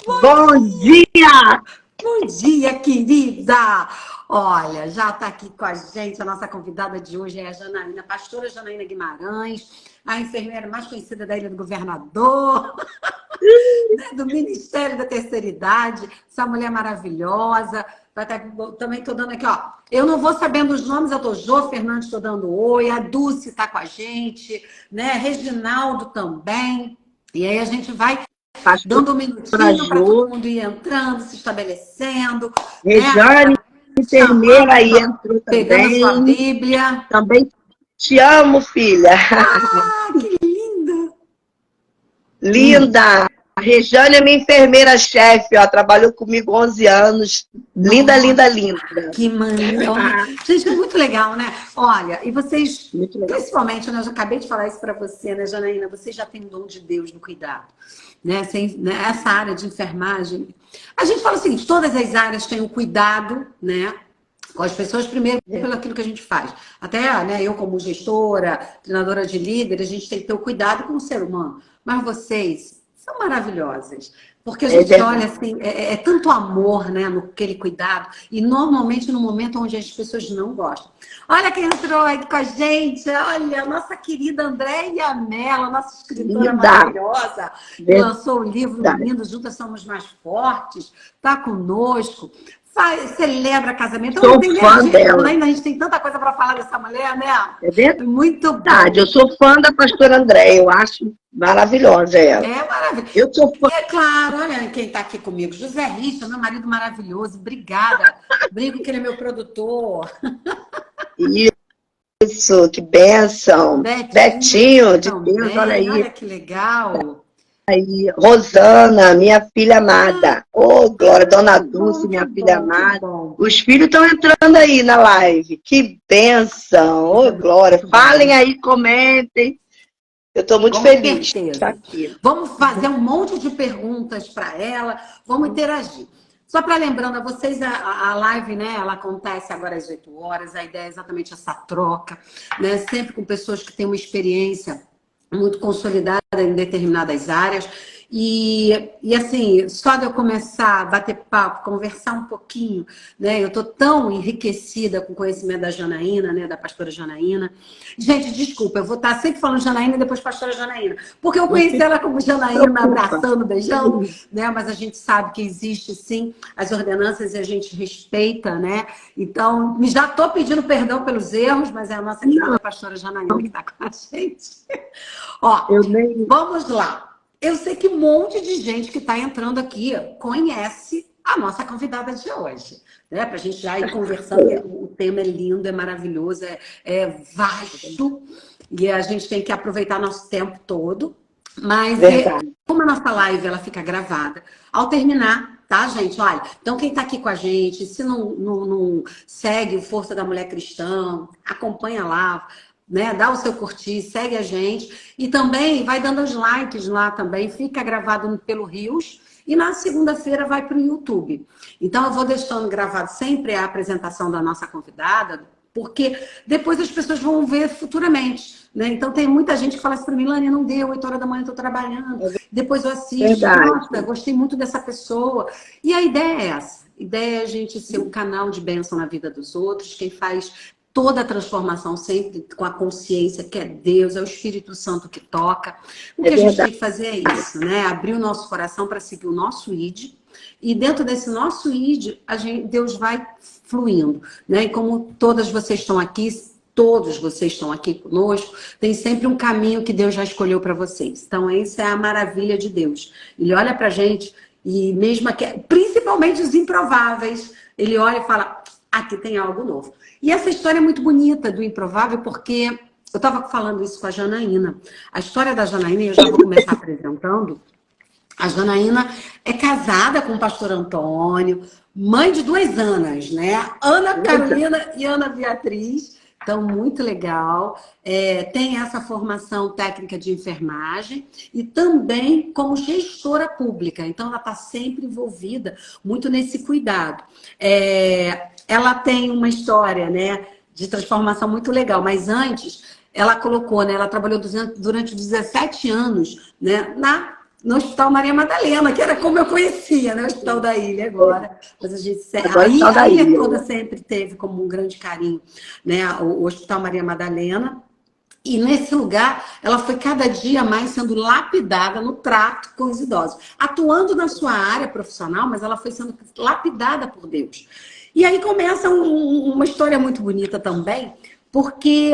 Bom dia! Bom dia, querida! Olha, já está aqui com a gente, a nossa convidada de hoje é a Janaína, pastora Janaína Guimarães, a enfermeira mais conhecida da Ilha do Governador, né, do Ministério da Terceira Idade, essa mulher maravilhosa. Também estou dando aqui, ó. Eu não vou sabendo os nomes, eu estou Jô Fernandes, estou dando oi, a Dulce está com a gente, né? Reginaldo também. E aí a gente vai dando um minutinho para todo mundo ir entrando, se estabelecendo. Rejane, Né? enfermeira, aí entrou Pegando a sua também. Bíblia. Também te amo, filha. Ah, que linda! Linda! A Rejane é minha enfermeira-chefe, ó, trabalhou comigo 11 anos. Linda, linda, linda. Que maneiro! Gente, é muito legal, né? Olha, e vocês, principalmente, né, eu já acabei de falar isso para você, né, Janaína? Vocês já têm um dom de Deus no cuidado. Né? Essa área de enfermagem. A gente fala o seguinte, todas as áreas têm o cuidado, né? Com as pessoas, primeiro, pelo aquilo que a gente faz. Até, né, eu como gestora, treinadora de líder, a gente tem que ter o cuidado com o ser humano. Mas vocês são maravilhosas. Porque a gente olha assim, é tanto amor, né, naquele cuidado, e normalmente no momento onde as pessoas não gostam. Olha quem entrou aqui com a gente, olha, a nossa querida Andréia Mello, nossa escritora maravilhosa, que lançou o livro Unidos, Juntas Somos Mais Fortes, está conosco. Celebra casamento. Sou fã dela. Ainda a gente tem tanta coisa para falar dessa mulher, né? É verdade. Muito bom. Eu sou fã da pastora Andréia, eu acho maravilhosa ela. É maravilhosa. Eu sou fã. E é claro, olha quem está aqui comigo. José Richa, meu marido maravilhoso. Obrigada. Brigo que ele é meu produtor. Isso, que bênção. Betinho, de Deus, olha aí. Olha que legal. Aí, Rosana, minha filha amada. Ô, Glória, Dona Dulce, minha filha amada. Os filhos estão entrando aí na live. Que bênção. Ô, Glória. Falem aí, comentem. Eu estou muito feliz de estar aqui. Vamos fazer um monte de perguntas para ela. Vamos interagir. Só para lembrando a vocês, a live, né, ela acontece agora às 8 horas. A ideia é exatamente essa troca, né? Sempre com pessoas que têm uma experiência muito consolidada em determinadas áreas. E assim, só de eu começar a bater papo, conversar um pouquinho, né? Eu estou tão enriquecida com o conhecimento da Janaína, né? Da pastora Janaína. Gente, desculpa, eu vou estar sempre falando Janaína e depois pastora Janaína. Porque eu conheci ela como Janaína, abraçando, beijando, né? Mas a gente sabe que existe, sim, as ordenanças e a gente respeita, né? Então, já estou pedindo perdão pelos erros, mas é a nossa querida pastora Janaína que está com a gente. Ó, vamos lá. Eu sei que um monte de gente que está entrando aqui conhece a nossa convidada de hoje. Né? Para a gente já ir conversando, o tema é lindo, é maravilhoso, é vasto, e a gente tem que aproveitar nosso tempo todo. Mas como a nossa live ela fica gravada, ao terminar, tá, gente? Olha, então quem está aqui com a gente, se não segue o Força da Mulher Cristã, acompanha lá, né? Dá o seu curtir, segue a gente e também vai dando os likes lá também, fica gravado pelo Rios e na segunda-feira vai para o YouTube. Então eu vou deixando gravado sempre a apresentação da nossa convidada, porque depois as pessoas vão ver futuramente, né? Então tem muita gente que fala assim para mim, Lani, não deu, 8 horas da manhã estou trabalhando, depois eu assisto, nossa, gostei muito dessa pessoa. E a ideia é essa, a ideia é a gente ser um canal de bênção na vida dos outros, quem faz toda a transformação sempre com a consciência que é Deus, é o Espírito Santo que toca. O que a gente tem que fazer é isso, né? Abrir o nosso coração para seguir o nosso ID. E dentro desse nosso ID, Deus vai fluindo, né? E como todas vocês estão aqui, todos vocês estão aqui conosco, tem sempre um caminho que Deus já escolheu para vocês. Então, essa é a maravilha de Deus. Ele olha para a gente e mesmo aqui, principalmente os improváveis, ele olha e fala, aqui tem algo novo. E essa história é muito bonita do improvável, porque eu estava falando isso com a Janaína. A história da Janaína, eu já vou começar apresentando. A Janaína é casada com o pastor Antônio, mãe de 2 Anas, né? Ana Carolina e Ana Beatriz. Então, muito legal. Tem essa formação técnica de enfermagem e também como gestora pública. Então, ela está sempre envolvida muito nesse cuidado. Ela tem uma história, né, de transformação muito legal, mas antes ela colocou, né, ela trabalhou durante 17 anos, né, no Hospital Maria Madalena, que era como eu conhecia, né? O Hospital da Ilha agora. Mas a gente a ilha toda sempre teve como um grande carinho, né? O Hospital Maria Madalena. E nesse lugar, ela foi cada dia mais sendo lapidada no trato com os idosos. Atuando na sua área profissional, mas ela foi sendo lapidada por Deus. E aí começa uma história muito bonita também, porque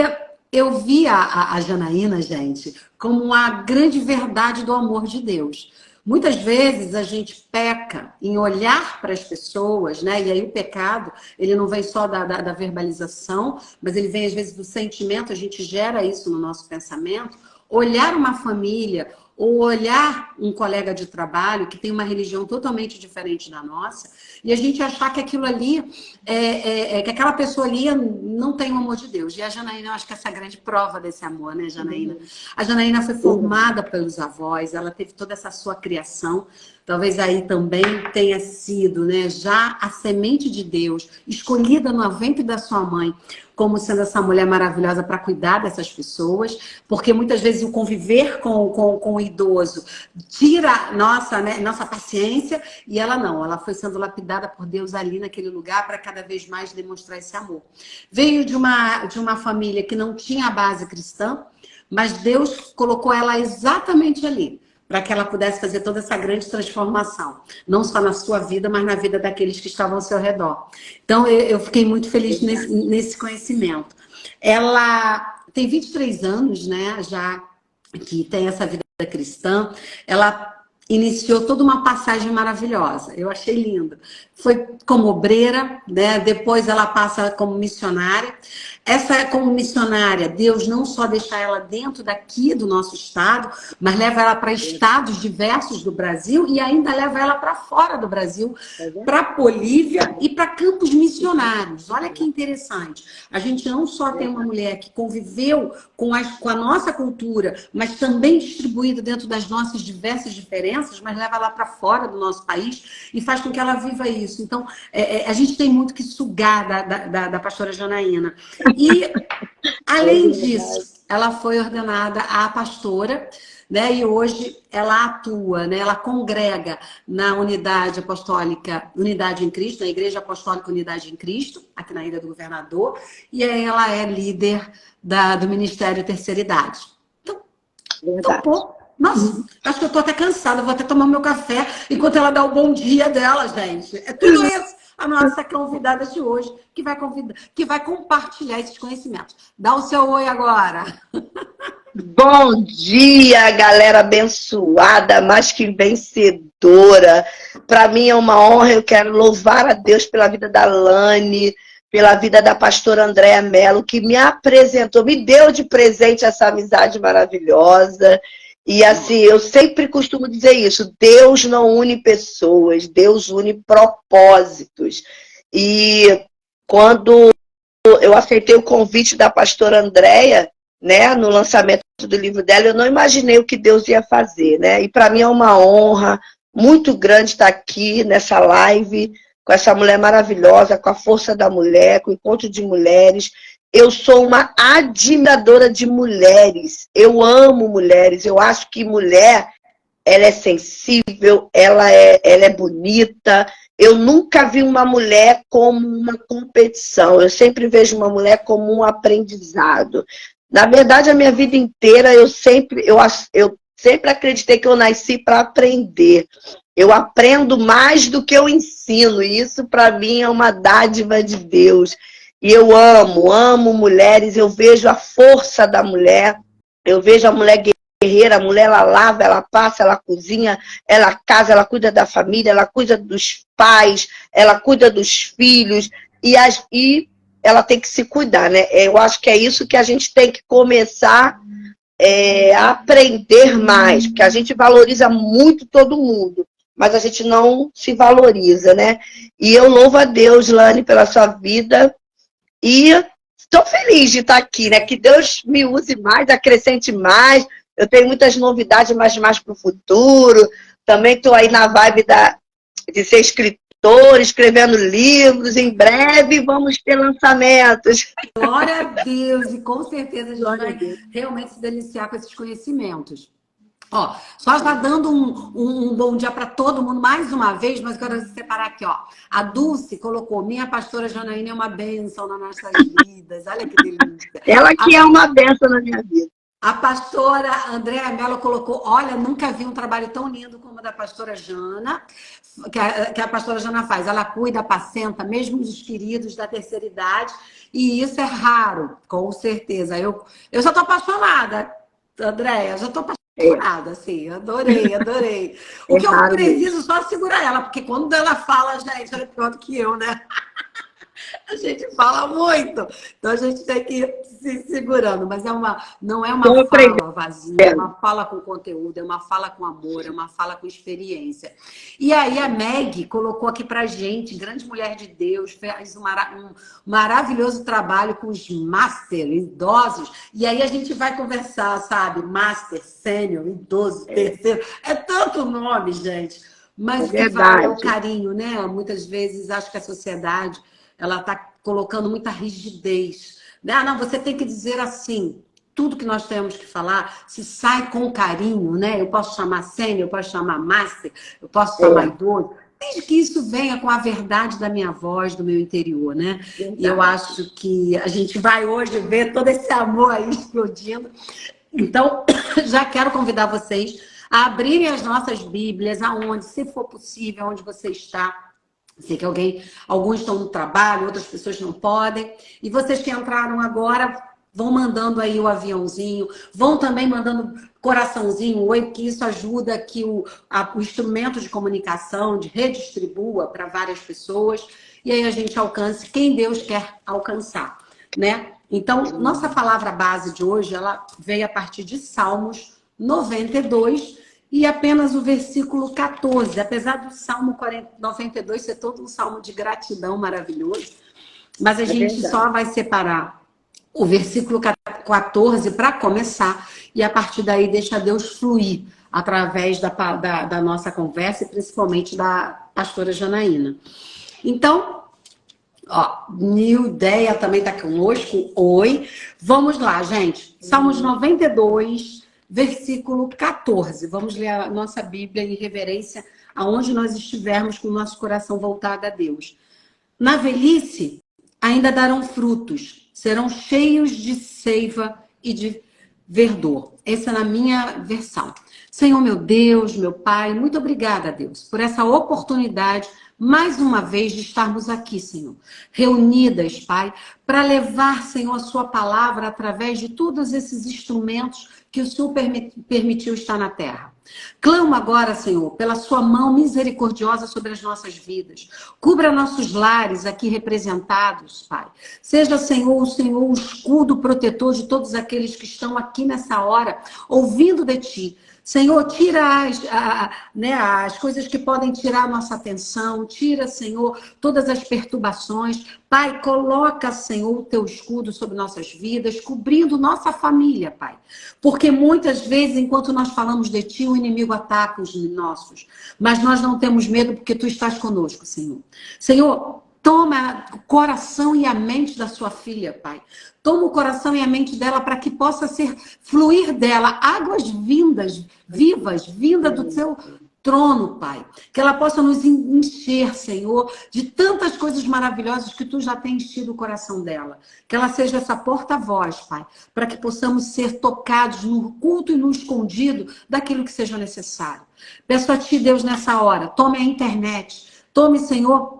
eu vi a Janaína, gente, como a grande verdade do amor de Deus. Muitas vezes a gente peca em olhar para as pessoas, né? E aí o pecado, ele não vem só da verbalização, mas ele vem às vezes do sentimento, a gente gera isso no nosso pensamento. Olhar uma família ou olhar um colega de trabalho que tem uma religião totalmente diferente da nossa, e a gente achar que aquilo ali, que aquela pessoa ali não tem o amor de Deus. E a Janaína, eu acho que essa é a grande prova desse amor, né, Janaína? A Janaína foi formada pelos avós, ela teve toda essa sua criação, talvez aí também tenha sido, né, já a semente de Deus, escolhida no ventre da sua mãe, como sendo essa mulher maravilhosa para cuidar dessas pessoas, porque muitas vezes o conviver com o idoso tira nossa paciência, e ela não, ela foi sendo lapidada por Deus ali naquele lugar para cada vez mais demonstrar esse amor. Veio de uma família que não tinha a base cristã, mas Deus colocou ela exatamente ali, para que ela pudesse fazer toda essa grande transformação. Não só na sua vida, mas na vida daqueles que estavam ao seu redor. Então, eu fiquei muito feliz nesse conhecimento. Ela tem 23 anos, né, já que tem essa vida cristã. Ela iniciou toda uma passagem maravilhosa. Eu achei lindo. Foi como obreira, né? Depois ela passa como missionária. Essa, como missionária, Deus não só deixa ela dentro daqui do nosso estado, mas leva ela para estados diversos do Brasil e ainda leva ela para fora do Brasil, para Bolívia e para campos missionários. Olha que interessante. A gente não só tem uma mulher que conviveu com a nossa cultura, mas também distribuída dentro das nossas diversas diferenças, mas leva ela para fora do nosso país e faz com que ela viva isso. Então, a gente tem muito que sugar da pastora Janaína. E, além disso, ela foi ordenada a pastora, né? E hoje ela atua, né? Ela congrega na Unidade Apostólica, Unidade em Cristo, na Igreja Apostólica Unidade em Cristo, aqui na Ilha do Governador, e aí ela é líder do Ministério Terceira Idade. Então pô, nossa, acho que eu tô até cansada, vou até tomar meu café enquanto ela dá o bom dia dela, gente. É tudo isso a nossa convidada de hoje, que vai compartilhar esses conhecimentos. Dá o seu oi agora. Bom dia, galera abençoada, mais que vencedora. Para mim é uma honra, eu quero louvar a Deus pela vida da Lani, pela vida da pastora Andréa Mello, que me apresentou, me deu de presente essa amizade maravilhosa. E assim, eu sempre costumo dizer isso, Deus não une pessoas, Deus une propósitos. E quando eu aceitei o convite da pastora Andréa, né, no lançamento do livro dela, eu não imaginei o que Deus ia fazer, né? E para mim é uma honra muito grande estar aqui nessa live, com essa mulher maravilhosa, com a força da mulher, com o encontro de mulheres. Eu sou uma admiradora de mulheres, eu amo mulheres, eu acho que mulher, ela é sensível, ela é bonita. Eu nunca vi uma mulher como uma competição, eu sempre vejo uma mulher como um aprendizado. Na verdade, a minha vida inteira, eu sempre acreditei que eu nasci para aprender. Eu aprendo mais do que eu ensino, e isso para mim é uma dádiva de Deus. E eu amo mulheres, eu vejo a força da mulher, eu vejo a mulher guerreira, a mulher ela lava, ela passa, ela cozinha, ela casa, ela cuida da família, ela cuida dos pais, ela cuida dos filhos, e ela tem que se cuidar, né? Eu acho que é isso que a gente tem que começar a aprender mais, porque a gente valoriza muito todo mundo, mas a gente não se valoriza, né? E eu louvo a Deus, Lani, pela sua vida, e estou feliz de estar aqui, né? Que Deus me use mais, acrescente mais. Eu tenho muitas novidades, mas mais para o futuro. Também estou aí na vibe de ser escritora, escrevendo livros. Em breve vamos ter lançamentos. Glória a Deus! E com certeza a gente vai realmente se deliciar com esses conhecimentos. Ó, só já dando um bom dia para todo mundo mais uma vez, mas quero separar aqui, ó. A Dulce colocou: minha pastora Janaína é uma bênção nas nossas vidas. Olha que delícia. Ela que é uma bênção na minha vida. A pastora Andréa Mello colocou: olha, nunca vi um trabalho tão lindo como o da pastora Jana, que a pastora Jana faz. Ela cuida, apacenta, mesmo os queridos da terceira idade, e isso é raro, com certeza. Eu já estou apaixonada, Andréia, já estou apaixonada, assim, adorei, adorei. O que eu preciso só segurar ela, porque quando ela fala, gente, ela é pior do que eu, né? A gente fala muito, então a gente tem que ir se segurando, mas não é uma fala vazia, é uma fala com conteúdo, é uma fala com amor, é uma fala com experiência. E aí a Meg colocou aqui pra gente, grande mulher de Deus, fez um maravilhoso trabalho com os master, idosos, e aí a gente vai conversar, sabe, master, sênior, idoso, terceiro, é tanto nome, gente, mas o que vale é o carinho, né? Muitas vezes acho que a sociedade ela está colocando muita rigidez. Ah, não, você tem que dizer assim. Tudo que nós temos que falar, se sai com carinho, né? Eu posso chamar sênior, eu posso chamar master, eu posso chamar idoso. Desde que isso venha com a verdade da minha voz, do meu interior, né? Verdade. E eu acho que a gente vai hoje ver todo esse amor aí explodindo. Então, já quero convidar vocês a abrirem as nossas Bíblias, aonde, se for possível, onde você está. Sei que alguns estão no trabalho, outras pessoas não podem. E vocês que entraram agora, vão mandando aí o aviãozinho, vão também mandando coraçãozinho, oi, que isso ajuda que o instrumento de comunicação redistribua para várias pessoas. E aí a gente alcance quem Deus quer alcançar, né? Então, nossa palavra base de hoje, ela veio a partir de Salmos 92, e apenas o versículo 14, apesar do Salmo 92 ser todo um salmo de gratidão maravilhoso, mas a gente só vai separar o versículo 14 para começar, e a partir daí deixa Deus fluir através da nossa conversa, e principalmente da pastora Janaína. Então, ó, Nildeia também está conosco, oi. Vamos lá, gente. Salmos 92, versículo 14. Vamos ler a nossa Bíblia em reverência aonde nós estivermos com o nosso coração voltado a Deus. Na velhice, ainda darão frutos, serão cheios de seiva e de verdor. Essa é na minha versão. Senhor, meu Deus, meu Pai, muito obrigada, Deus, por essa oportunidade, mais uma vez, de estarmos aqui, Senhor, reunidas, Pai, para levar, Senhor, a sua palavra através de todos esses instrumentos que o Senhor permitiu estar na terra. Clamo agora, Senhor, pela sua mão misericordiosa sobre as nossas vidas. Cubra nossos lares aqui representados, Pai. Seja, Senhor, o escudo protetor de todos aqueles que estão aqui nessa hora, ouvindo de Ti. Senhor, tira as coisas que podem tirar a nossa atenção. Tira, Senhor, todas as perturbações. Pai, coloca, Senhor, o Teu escudo sobre nossas vidas, cobrindo nossa família, Pai. Porque muitas vezes, enquanto nós falamos de Ti, o inimigo ataca os nossos. Mas nós não temos medo porque Tu estás conosco, Senhor. Senhor, toma o coração e a mente da sua filha, Pai. Toma o coração e a mente dela para que possa fluir dela águas vivas, vinda do Seu trono, Pai. Que ela possa nos encher, Senhor, de tantas coisas maravilhosas que Tu já tens enchido o coração dela. Que ela seja essa porta-voz, Pai, para que possamos ser tocados no culto e no escondido daquilo que seja necessário. Peço a Ti, Deus, nessa hora, tome a internet, tome, Senhor,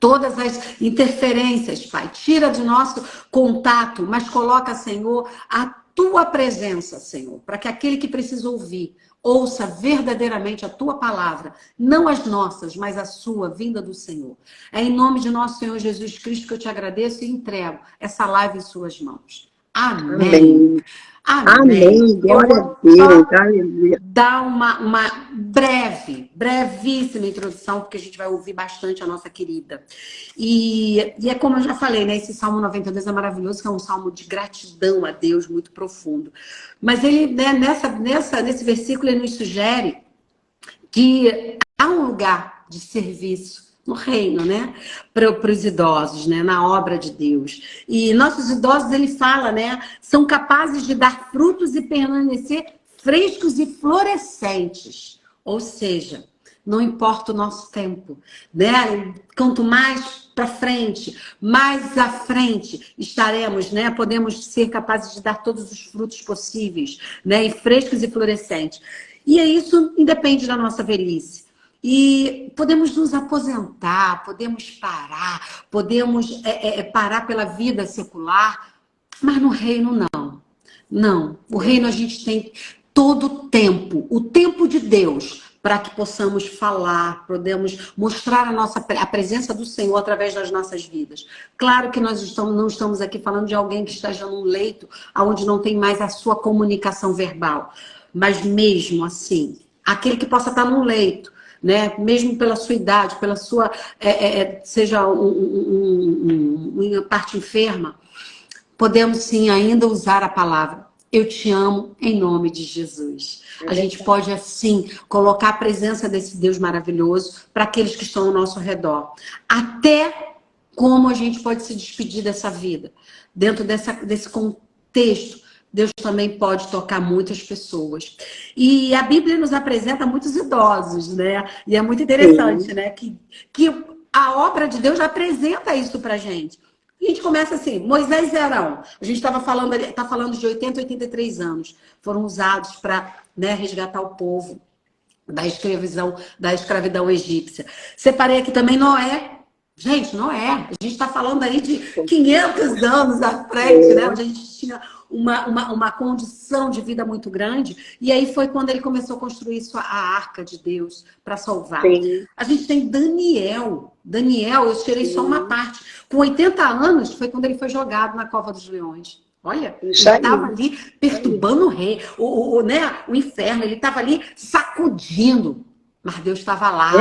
todas as interferências, Pai. Tira de nosso contato, mas coloca, Senhor, a Tua presença, Senhor, para que aquele que precisa ouvir, ouça verdadeiramente a Tua palavra, não as nossas, mas a sua, vinda do Senhor. É em nome de nosso Senhor Jesus Cristo que eu Te agradeço e entrego essa live em Suas mãos. Amém. Amém. Glória a Deus. Aleluia. Dar uma brevíssima introdução, porque a gente vai ouvir bastante a nossa querida. E é como eu já falei, né? Esse Salmo 92 é maravilhoso, que é um salmo de gratidão a Deus, muito profundo. Mas ele, né, nesse versículo, ele nos sugere que há um lugar de serviço no reino, né? Para os idosos, né? Na obra de Deus. E nossos idosos, ele fala, né? São capazes de dar frutos e permanecer frescos e florescentes. Ou seja, não importa o nosso tempo, né? Quanto mais para frente, mais à frente estaremos, né? Podemos ser capazes de dar todos os frutos possíveis, né? E frescos e florescentes. E isso independe da nossa velhice. E podemos nos aposentar, podemos parar, podemos parar pela vida secular, mas no reino não. Não. O reino a gente tem todo o tempo de Deus, para que possamos falar, podemos mostrar a presença do Senhor através das nossas vidas. Claro que nós não estamos aqui falando de alguém que esteja num leito onde não tem mais a sua comunicação verbal. Mas mesmo assim, aquele que possa estar num leito, né? Mesmo pela sua idade, pela sua... seja uma parte enferma, podemos sim ainda usar a palavra. Eu te amo em nome de Jesus. A gente pode, assim, colocar a presença desse Deus maravilhoso para aqueles que estão ao nosso redor. Até como a gente pode se despedir dessa vida. Dentro desse contexto, Deus também pode tocar muitas pessoas. E a Bíblia nos apresenta muitos idosos, né? E é muito interessante, né? Que a obra de Deus apresenta isso pra gente. A gente começa assim, Moisés e Arão. A gente está falando de 80, 83 anos. Foram usados para, né, resgatar o povo da escravidão egípcia. Separei aqui também Noé. Gente, Noé. A gente está falando aí de 500 anos à frente, né? Onde a gente tinha uma condição de vida muito grande. E aí foi quando ele começou a construir a arca de Deus para salvar. Sim. A gente tem Daniel. Daniel, eu tirei só uma parte. Com 80 anos, foi quando ele foi jogado na cova dos leões. Olha, ele estava ali perturbando o rei, o inferno, ele estava ali sacudindo. Mas Deus estava lá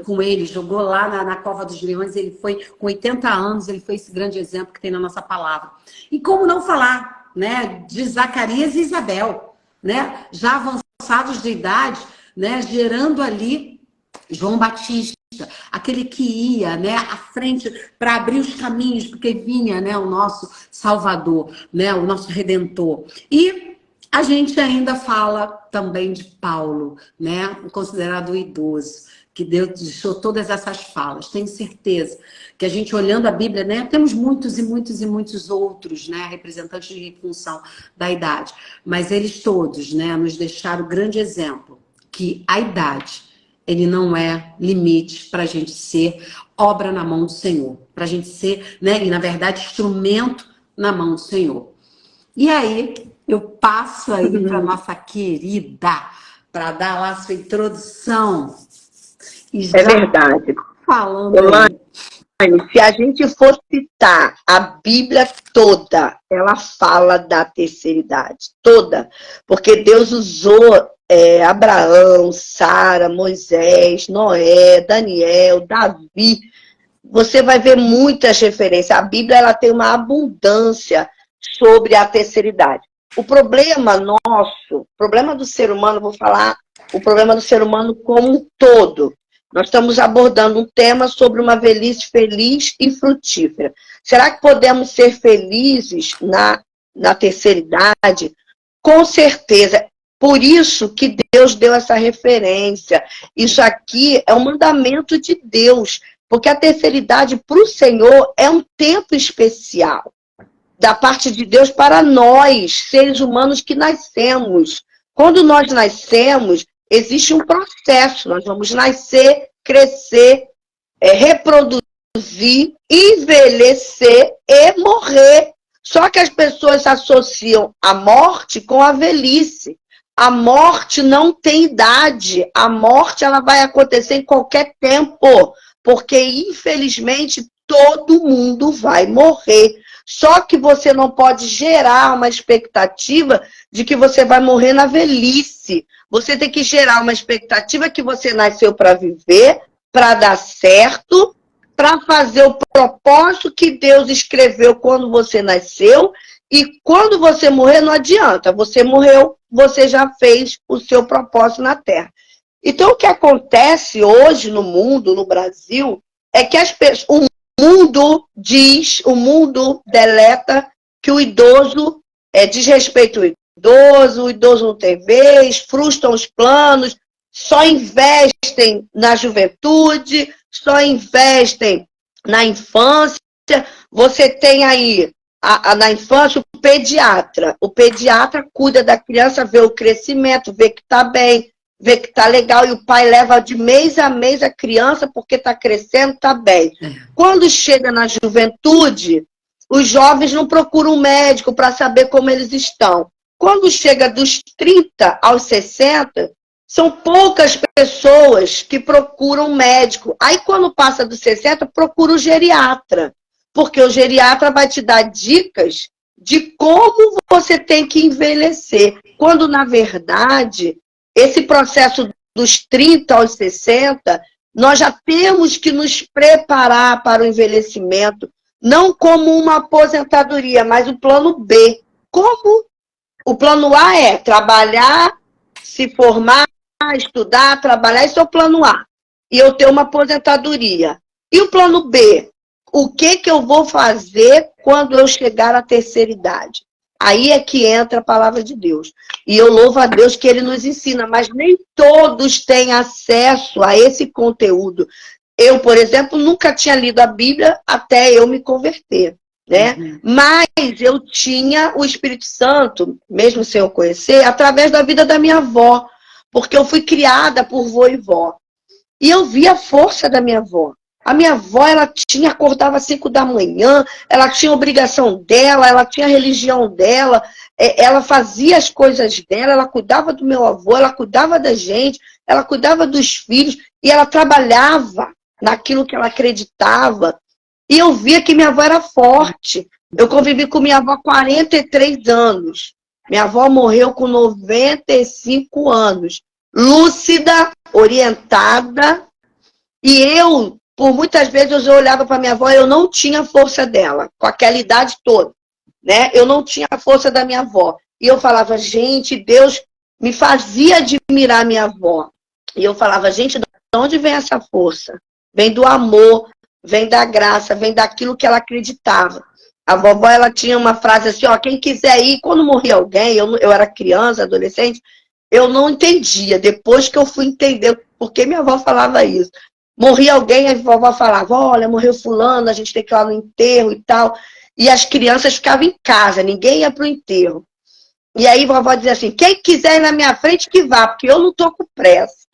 com ele, jogou lá na cova dos leões, ele foi, com 80 anos, ele foi esse grande exemplo que tem na nossa palavra. E como não falar, né, de Zacarias e Isabel, né, já avançados de idade, né, gerando ali João Batista, aquele que ia, né, à frente para abrir os caminhos, porque vinha, né, o nosso Salvador, né, o nosso Redentor. E a gente ainda fala também de Paulo, né, considerado o idoso, que Deus deixou todas essas falas. Tenho certeza que a gente, olhando a Bíblia, né, temos muitos e muitos e muitos outros, né, representantes de função da idade, mas eles todos, né, nos deixaram o grande exemplo que a idade, ele não é limite para a gente ser obra na mão do Senhor. Para a gente ser, né, e na verdade, instrumento na mão do Senhor. E aí, eu passo aí para nossa querida, para dar lá a sua introdução. E já verdade. Falando aí. Se a gente for citar a Bíblia toda, ela fala da terceira idade. Toda. Porque Deus usou Abraão, Sara, Moisés, Noé, Daniel, Davi. Você vai ver muitas referências. A Bíblia ela tem uma abundância sobre a terceira idade. O problema nosso, o problema do ser humano, vou falar o problema do ser humano como um todo. Nós estamos abordando um tema sobre uma velhice feliz e frutífera. Será que podemos ser felizes na terceira idade? Com certeza. Por isso que Deus deu essa referência. Isso aqui é um mandamento de Deus. Porque a terceira idade para o Senhor é um tempo especial. Da parte de Deus para nós, seres humanos que nascemos. Quando nós nascemos, existe um processo. Nós vamos nascer, crescer, reproduzir, envelhecer e morrer. Só que as pessoas associam a morte com a velhice. A morte não tem idade. A morte ela vai acontecer em qualquer tempo. Porque, infelizmente, todo mundo vai morrer. Só que você não pode gerar uma expectativa de que você vai morrer na velhice. Você tem que gerar uma expectativa que você nasceu para viver, para dar certo, para fazer o propósito que Deus escreveu quando você nasceu. E quando você morrer, não adianta. Você morreu, você já fez o seu propósito na Terra. Então, o que acontece hoje no mundo, no Brasil, é que o mundo deleta que o idoso desrespeita o o idoso não tem vez, frustram os planos, só investem na juventude, só investem na infância. Você tem aí, na infância, o pediatra. O pediatra cuida da criança, vê o crescimento, vê que está bem, vê que está legal, e o pai leva de mês a mês a criança porque está crescendo, está bem. Quando chega na juventude, os jovens não procuram um médico para saber como eles estão. Quando chega dos 30 aos 60, são poucas pessoas que procuram um médico. Aí, quando passa dos 60, procura o geriatra. Porque o geriatra vai te dar dicas de como você tem que envelhecer. Quando, na verdade, esse processo dos 30 aos 60, nós já temos que nos preparar para o envelhecimento, não como uma aposentadoria, mas o plano B. Como o plano A é trabalhar, se formar, estudar, trabalhar, isso é o plano A. E eu ter uma aposentadoria. E o plano B? O que eu vou fazer quando eu chegar à terceira idade? Aí é que entra a palavra de Deus. E eu louvo a Deus que Ele nos ensina, mas nem todos têm acesso a esse conteúdo. Eu, por exemplo, nunca tinha lido a Bíblia até eu me converter, né? Mas eu tinha o Espírito Santo, mesmo sem eu conhecer, através da vida da minha avó, porque eu fui criada por vô e vó. E eu vi a força da minha avó. A minha avó, ela acordava às 5 da manhã, ela tinha obrigação dela, ela tinha a religião dela, ela fazia as coisas dela, ela cuidava do meu avô, ela cuidava da gente, ela cuidava dos filhos, e ela trabalhava naquilo que ela acreditava. E eu via que minha avó era forte. Eu convivi com minha avó há 43 anos. Minha avó morreu com 95 anos. Lúcida, orientada. E eu, por muitas vezes, eu olhava para minha avó e eu não tinha a força dela, com aquela idade toda, né? Eu não tinha a força da minha avó. E eu falava, gente, Deus me fazia admirar minha avó. E eu falava, gente, de onde vem essa força? Vem do amor, vem da graça, vem daquilo que ela acreditava. A vovó, ela tinha uma frase assim, ó, quem quiser ir, quando morria alguém, eu era criança, adolescente, eu não entendia. Depois que eu fui entender por que minha avó falava isso. Morria alguém, a vovó falava, olha, morreu fulano, a gente tem que ir lá no enterro e tal. E as crianças ficavam em casa, ninguém ia para o enterro. E aí a vovó dizia assim, quem quiser ir na minha frente que vá, porque eu não tô com pressa.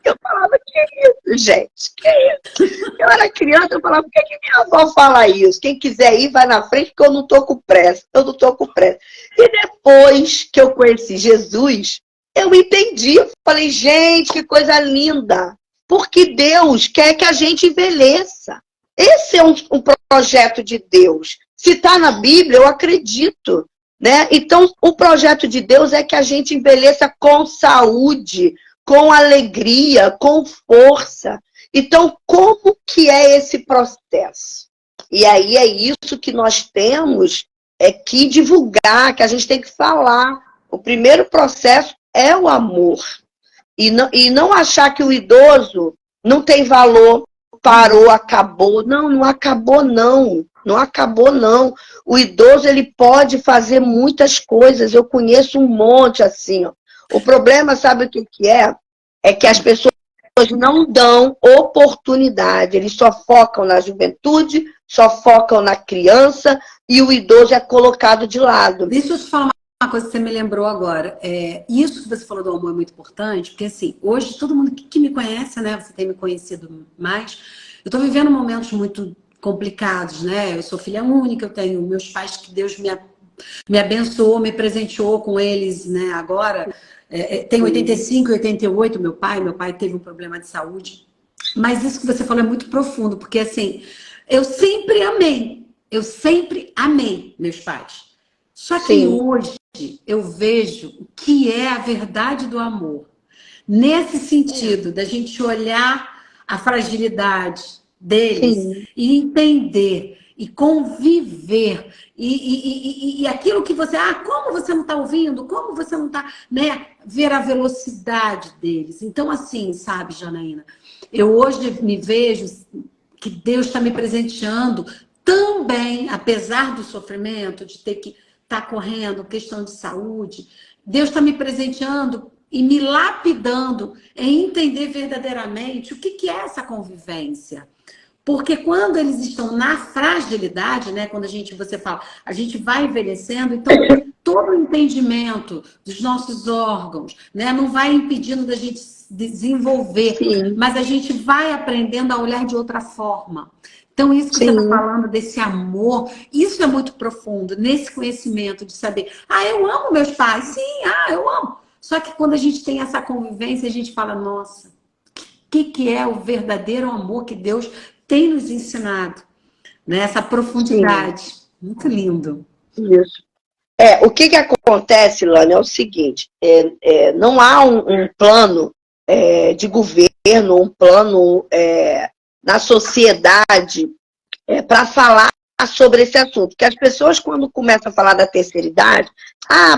Eu falava, que isso, gente? Que isso? Eu era criança, eu falava, por que minha avó fala isso? Quem quiser ir, vai na frente, porque eu não tô com pressa. Eu não tô com pressa. E depois que eu conheci Jesus, eu entendi. Eu falei, gente, que coisa linda. Porque Deus quer que a gente envelheça. Esse é um projeto de Deus. Se está na Bíblia, eu acredito. Né? Então, o projeto de Deus é que a gente envelheça com saúde, com alegria, com força. Então, como que é esse processo? E aí é isso que nós temos que divulgar, que a gente tem que falar. O primeiro processo é o amor. E não achar que o idoso não tem valor, parou, acabou. Não, não acabou, não. Não acabou, não. O idoso, ele pode fazer muitas coisas. Eu conheço um monte assim, ó. O problema, sabe o que é? É que as pessoas não dão oportunidade. Eles só focam na juventude, só focam na criança e o idoso é colocado de lado. Deixa eu te falar uma coisa que você me lembrou agora. Isso que você falou do amor é muito importante, porque assim, hoje todo mundo que me conhece, né? Você tem me conhecido mais. Eu estou vivendo momentos muito complicados, né? Eu sou filha única, eu tenho meus pais que Deus me abençoou, me presenteou com eles, né? Agora, tenho 85 e 88, meu pai teve um problema de saúde. Mas isso que você falou é muito profundo, porque assim, eu sempre amei meus pais. Só que Sim. Hoje eu vejo o que é a verdade do amor. Nesse sentido, da gente olhar a fragilidade deles Sim. E entender e conviver e aquilo que você... como você não está ouvindo? Como você não está... Né? Ver a velocidade deles. Então, assim, sabe, Janaína? Eu hoje me vejo que Deus está me presenteando também, apesar do sofrimento, de ter que está correndo, questão de saúde, Deus está me presenteando e me lapidando em entender verdadeiramente o que é essa convivência. Porque quando eles estão na fragilidade, né, quando você fala, a gente vai envelhecendo, então todo o entendimento dos nossos órgãos, né, não vai impedindo da gente desenvolver, Sim. mas a gente vai aprendendo a olhar de outra forma. Então, isso que Sim. você está falando, desse amor, isso é muito profundo, nesse conhecimento de saber, eu amo meus pais, sim, eu amo. Só que quando a gente tem essa convivência, a gente fala, nossa, o que é o verdadeiro amor que Deus tem nos ensinado, né? Essa profundidade. Sim. Muito lindo. Isso. O que acontece, Lani, é o seguinte, não há um plano de governo, um plano na sociedade para falar sobre esse assunto. Porque as pessoas, quando começam a falar da terceira idade,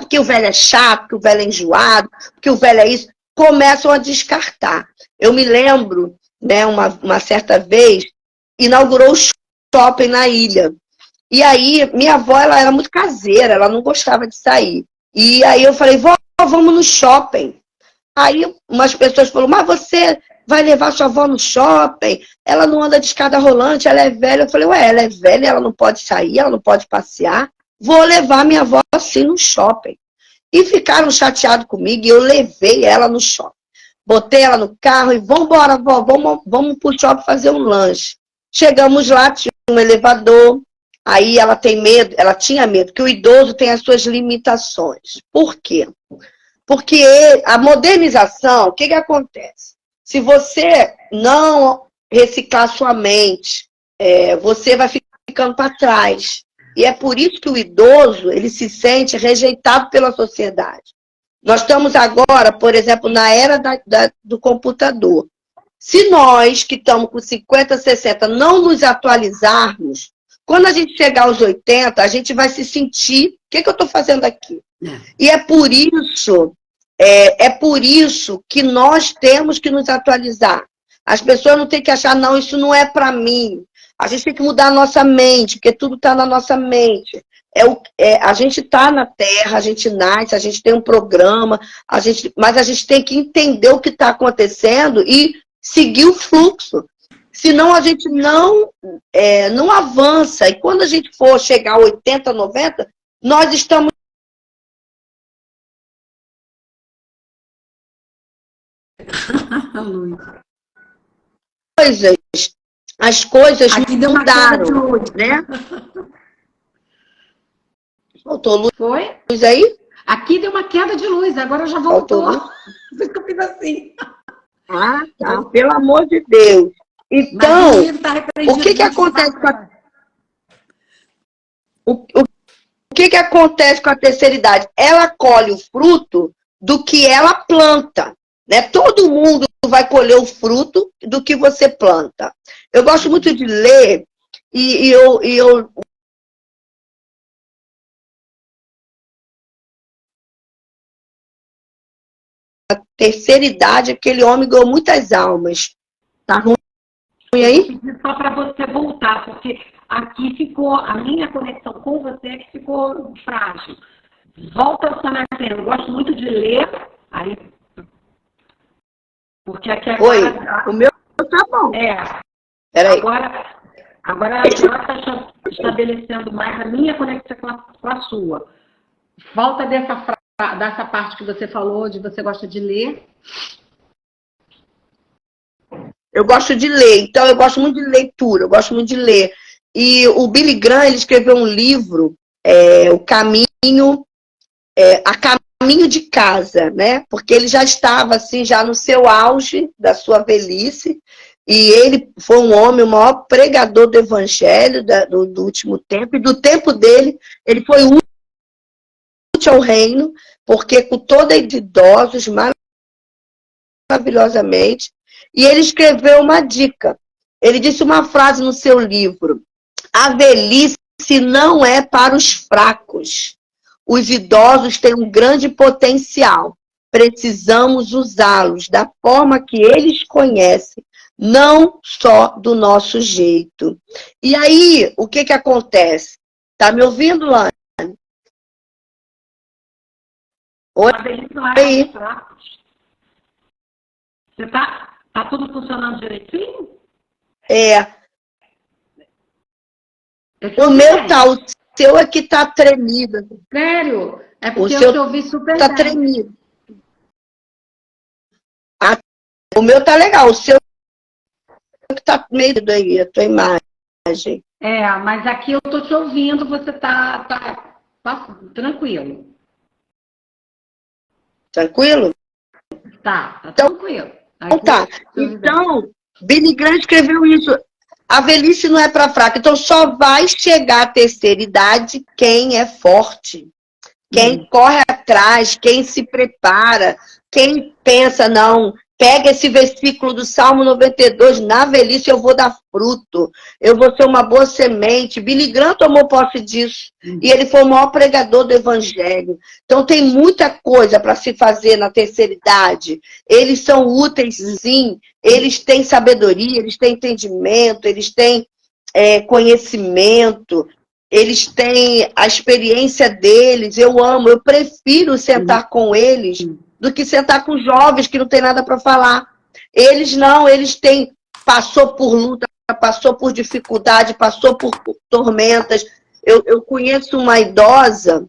porque o velho é chato, porque o velho é enjoado, porque o velho é isso, começam a descartar. Eu me lembro, né, uma certa vez, inaugurou o shopping na ilha. E aí, minha avó, ela era muito caseira, ela não gostava de sair. E aí eu falei, vó, vamos no shopping. Aí umas pessoas falaram, mas você vai levar sua avó no shopping? Ela não anda de escada rolante, ela é velha. Eu falei, ela é velha, ela não pode sair, ela não pode passear. Vou levar minha avó assim no shopping. E ficaram chateados comigo e eu levei ela no shopping. Botei ela no carro e vamos embora, vó, vamos pro shopping fazer um lanche. Chegamos lá, tinha um elevador. Aí ela tinha medo, que o idoso tem as suas limitações. Por quê? Porque a modernização, o que acontece? Se você não reciclar sua mente, você vai ficando para trás. E é por isso que o idoso, ele se sente rejeitado pela sociedade. Nós estamos agora, por exemplo, na era do computador. Se nós, que estamos com 50, 60, não nos atualizarmos, quando a gente chegar aos 80, a gente vai se sentir, o que eu estou fazendo aqui? E é por isso que nós temos que nos atualizar. As pessoas não têm que achar, não, isso não é para mim. A gente tem que mudar a nossa mente, porque tudo está na nossa mente. A gente está na Terra, a gente nasce, a gente tem um programa, mas a gente tem que entender o que está acontecendo e seguir o fluxo. Senão a gente não avança. E quando a gente for chegar a 80, 90, nós estamos... As coisas mudaram, né? Faltou luz. Foi? Luz aí? Aqui deu uma queda de luz, agora já voltou. Por isso que eu fiz assim. Tá. Pelo amor de Deus. Então, o que acontece com a... O que acontece com a terceira idade? Ela colhe o fruto do que ela planta, né? Todo mundo vai colher o fruto do que você planta. Eu gosto muito de ler e eu a terceira idade, aquele homem ganhou muitas almas. Tá ruim aí? Só para você voltar, porque aqui ficou, a minha conexão com você é que ficou frágil. Volta ao Sanatena. Eu gosto muito de ler, aí, porque aqui agora... Oi, o meu tá bom. Peraí. Agora ela está estabelecendo mais a minha conexão com a sua. Volta dessa parte que você falou, de você gosta de ler. Eu gosto de ler, então eu gosto muito de leitura, eu gosto muito de ler. E o Billy Graham, ele escreveu um livro, A Caminho de Casa, né? Porque ele já estava assim, já no seu auge da sua velhice, e ele foi um homem, o maior pregador do evangelho do último tempo, e do tempo dele, ele foi útil ao reino, porque com toda a idosos, maravilhosamente, e ele escreveu uma dica. Ele disse uma frase no seu livro: a velhice não é para os fracos. Os idosos têm um grande potencial. Precisamos usá-los da forma que eles conhecem, não só do nosso jeito. E aí, o que acontece? Tá me ouvindo, Lani? Oi. A velhice não é para fracos. Você tá tudo funcionando direitinho? O meu tá, o seu é que tá tremido. Sério? É porque O eu seu te ouvi super tá bem. tremido. O meu tá legal, o seu que tá meio aí, a tua imagem. Mas aqui eu tô te ouvindo, você tá tranquilo. Tranquilo? Tá Então tranquilo. tá. Então, Billy Graham escreveu isso. A velhice não é para fraco. Então, só vai chegar à terceira idade quem é forte. Quem corre atrás, quem se prepara, quem pensa, não, pega esse versículo do Salmo 92, na velhice eu vou dar fruto, eu vou ser uma boa semente. Billy Graham tomou posse disso, e ele foi o maior pregador do evangelho. Então tem muita coisa para se fazer na terceira idade. Eles são úteis, sim, eles têm sabedoria, eles têm entendimento, eles têm conhecimento, eles têm a experiência deles, eu amo, eu prefiro sentar com eles do que sentar com jovens que não tem nada para falar. Eles não, passou por luta, passou por dificuldade, passou por tormentas. Eu conheço uma idosa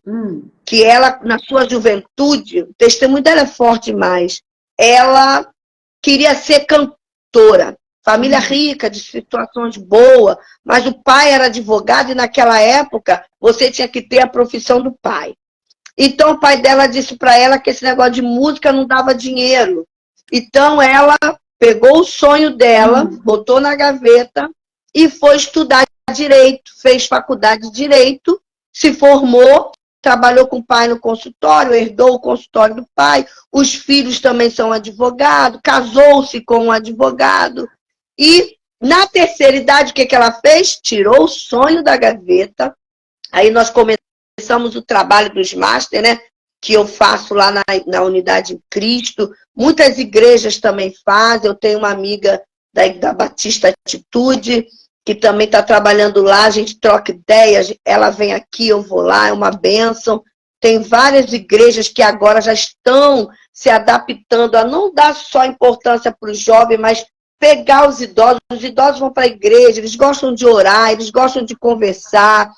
que ela, na sua juventude, o testemunho dela é forte demais, ela queria ser cantora. Família rica, de situações boas, mas o pai era advogado e naquela época você tinha que ter a profissão do pai. Então o pai dela disse para ela que esse negócio de música não dava dinheiro. Então ela pegou o sonho dela, botou na gaveta e foi estudar direito, fez faculdade de direito, se formou, trabalhou com o pai no consultório, herdou o consultório do pai, os filhos também são advogados, casou-se com um advogado. E na terceira idade, o que ela fez? Tirou o sonho da gaveta. Aí nós começamos o trabalho dos Master, né? Que eu faço lá na Unidade em Cristo. Muitas igrejas também fazem. Eu tenho uma amiga da Batista Atitude, que também está trabalhando lá. A gente troca ideias. Ela vem aqui, eu vou lá, é uma bênção. Tem várias igrejas que agora já estão se adaptando a não dar só importância para o jovem, mas pegar os idosos vão para a igreja, eles gostam de orar, eles gostam de conversar,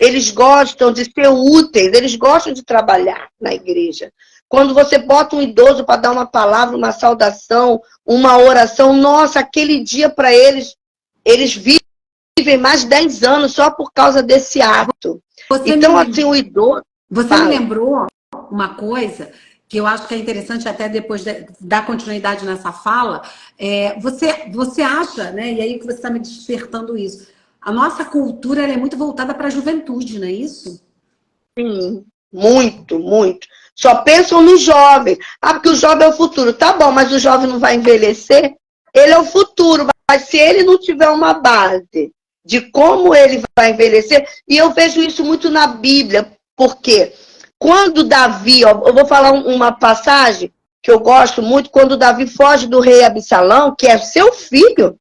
eles gostam de ser úteis, eles gostam de trabalhar na igreja. Quando você bota um idoso para dar uma palavra, uma saudação, uma oração, nossa, aquele dia para eles, eles vivem mais de 10 anos só por causa desse ato. Então, assim, o idoso... Você me lembrou uma coisa que eu acho que é interessante até depois dar continuidade nessa fala. Você acha, né? E aí que você está me despertando isso. A nossa cultura ela é muito voltada para a juventude, não é isso? Sim, muito, muito. Só pensam no jovem. Ah, porque o jovem é o futuro. Tá bom, mas o jovem não vai envelhecer? Ele é o futuro, mas se ele não tiver uma base de como ele vai envelhecer, e eu vejo isso muito na Bíblia, porque quando Davi, ó, eu vou falar uma passagem que eu gosto muito, quando Davi foge do rei Absalão, que é seu filho,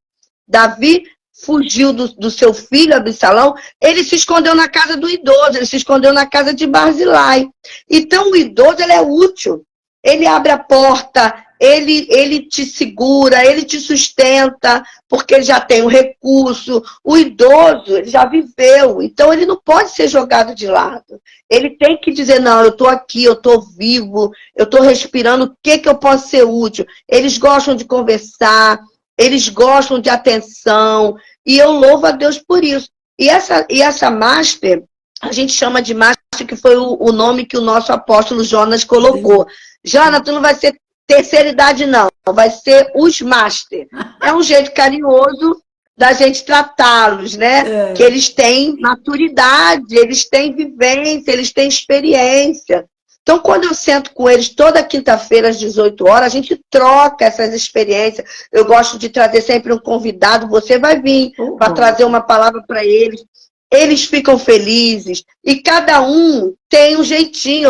Davi fugiu do seu filho Absalão, ele se escondeu na casa do idoso, ele se escondeu na casa de Barzilai. Então o idoso ele é útil, ele abre a porta, ele te segura, ele te sustenta, porque ele já tem um recurso. O idoso, ele já viveu, então ele não pode ser jogado de lado. Ele tem que dizer, não, eu estou aqui, eu estou vivo, eu estou respirando, o que eu posso ser útil? Eles gostam de conversar, eles gostam de atenção, e eu louvo a Deus por isso. E essa Master, a gente chama de Master, que foi o nome que o nosso apóstolo Jonas colocou. Jonas, tu não vai ser terceira idade, não. Vai ser os Master. É um jeito carinhoso da gente tratá-los, né? Que eles têm maturidade, eles têm vivência, eles têm experiência. Então, quando eu sento com eles toda quinta-feira às 18 horas, a gente troca essas experiências. Eu gosto de trazer sempre um convidado, você vai vir para trazer uma palavra para eles. Eles ficam felizes e cada um tem um jeitinho.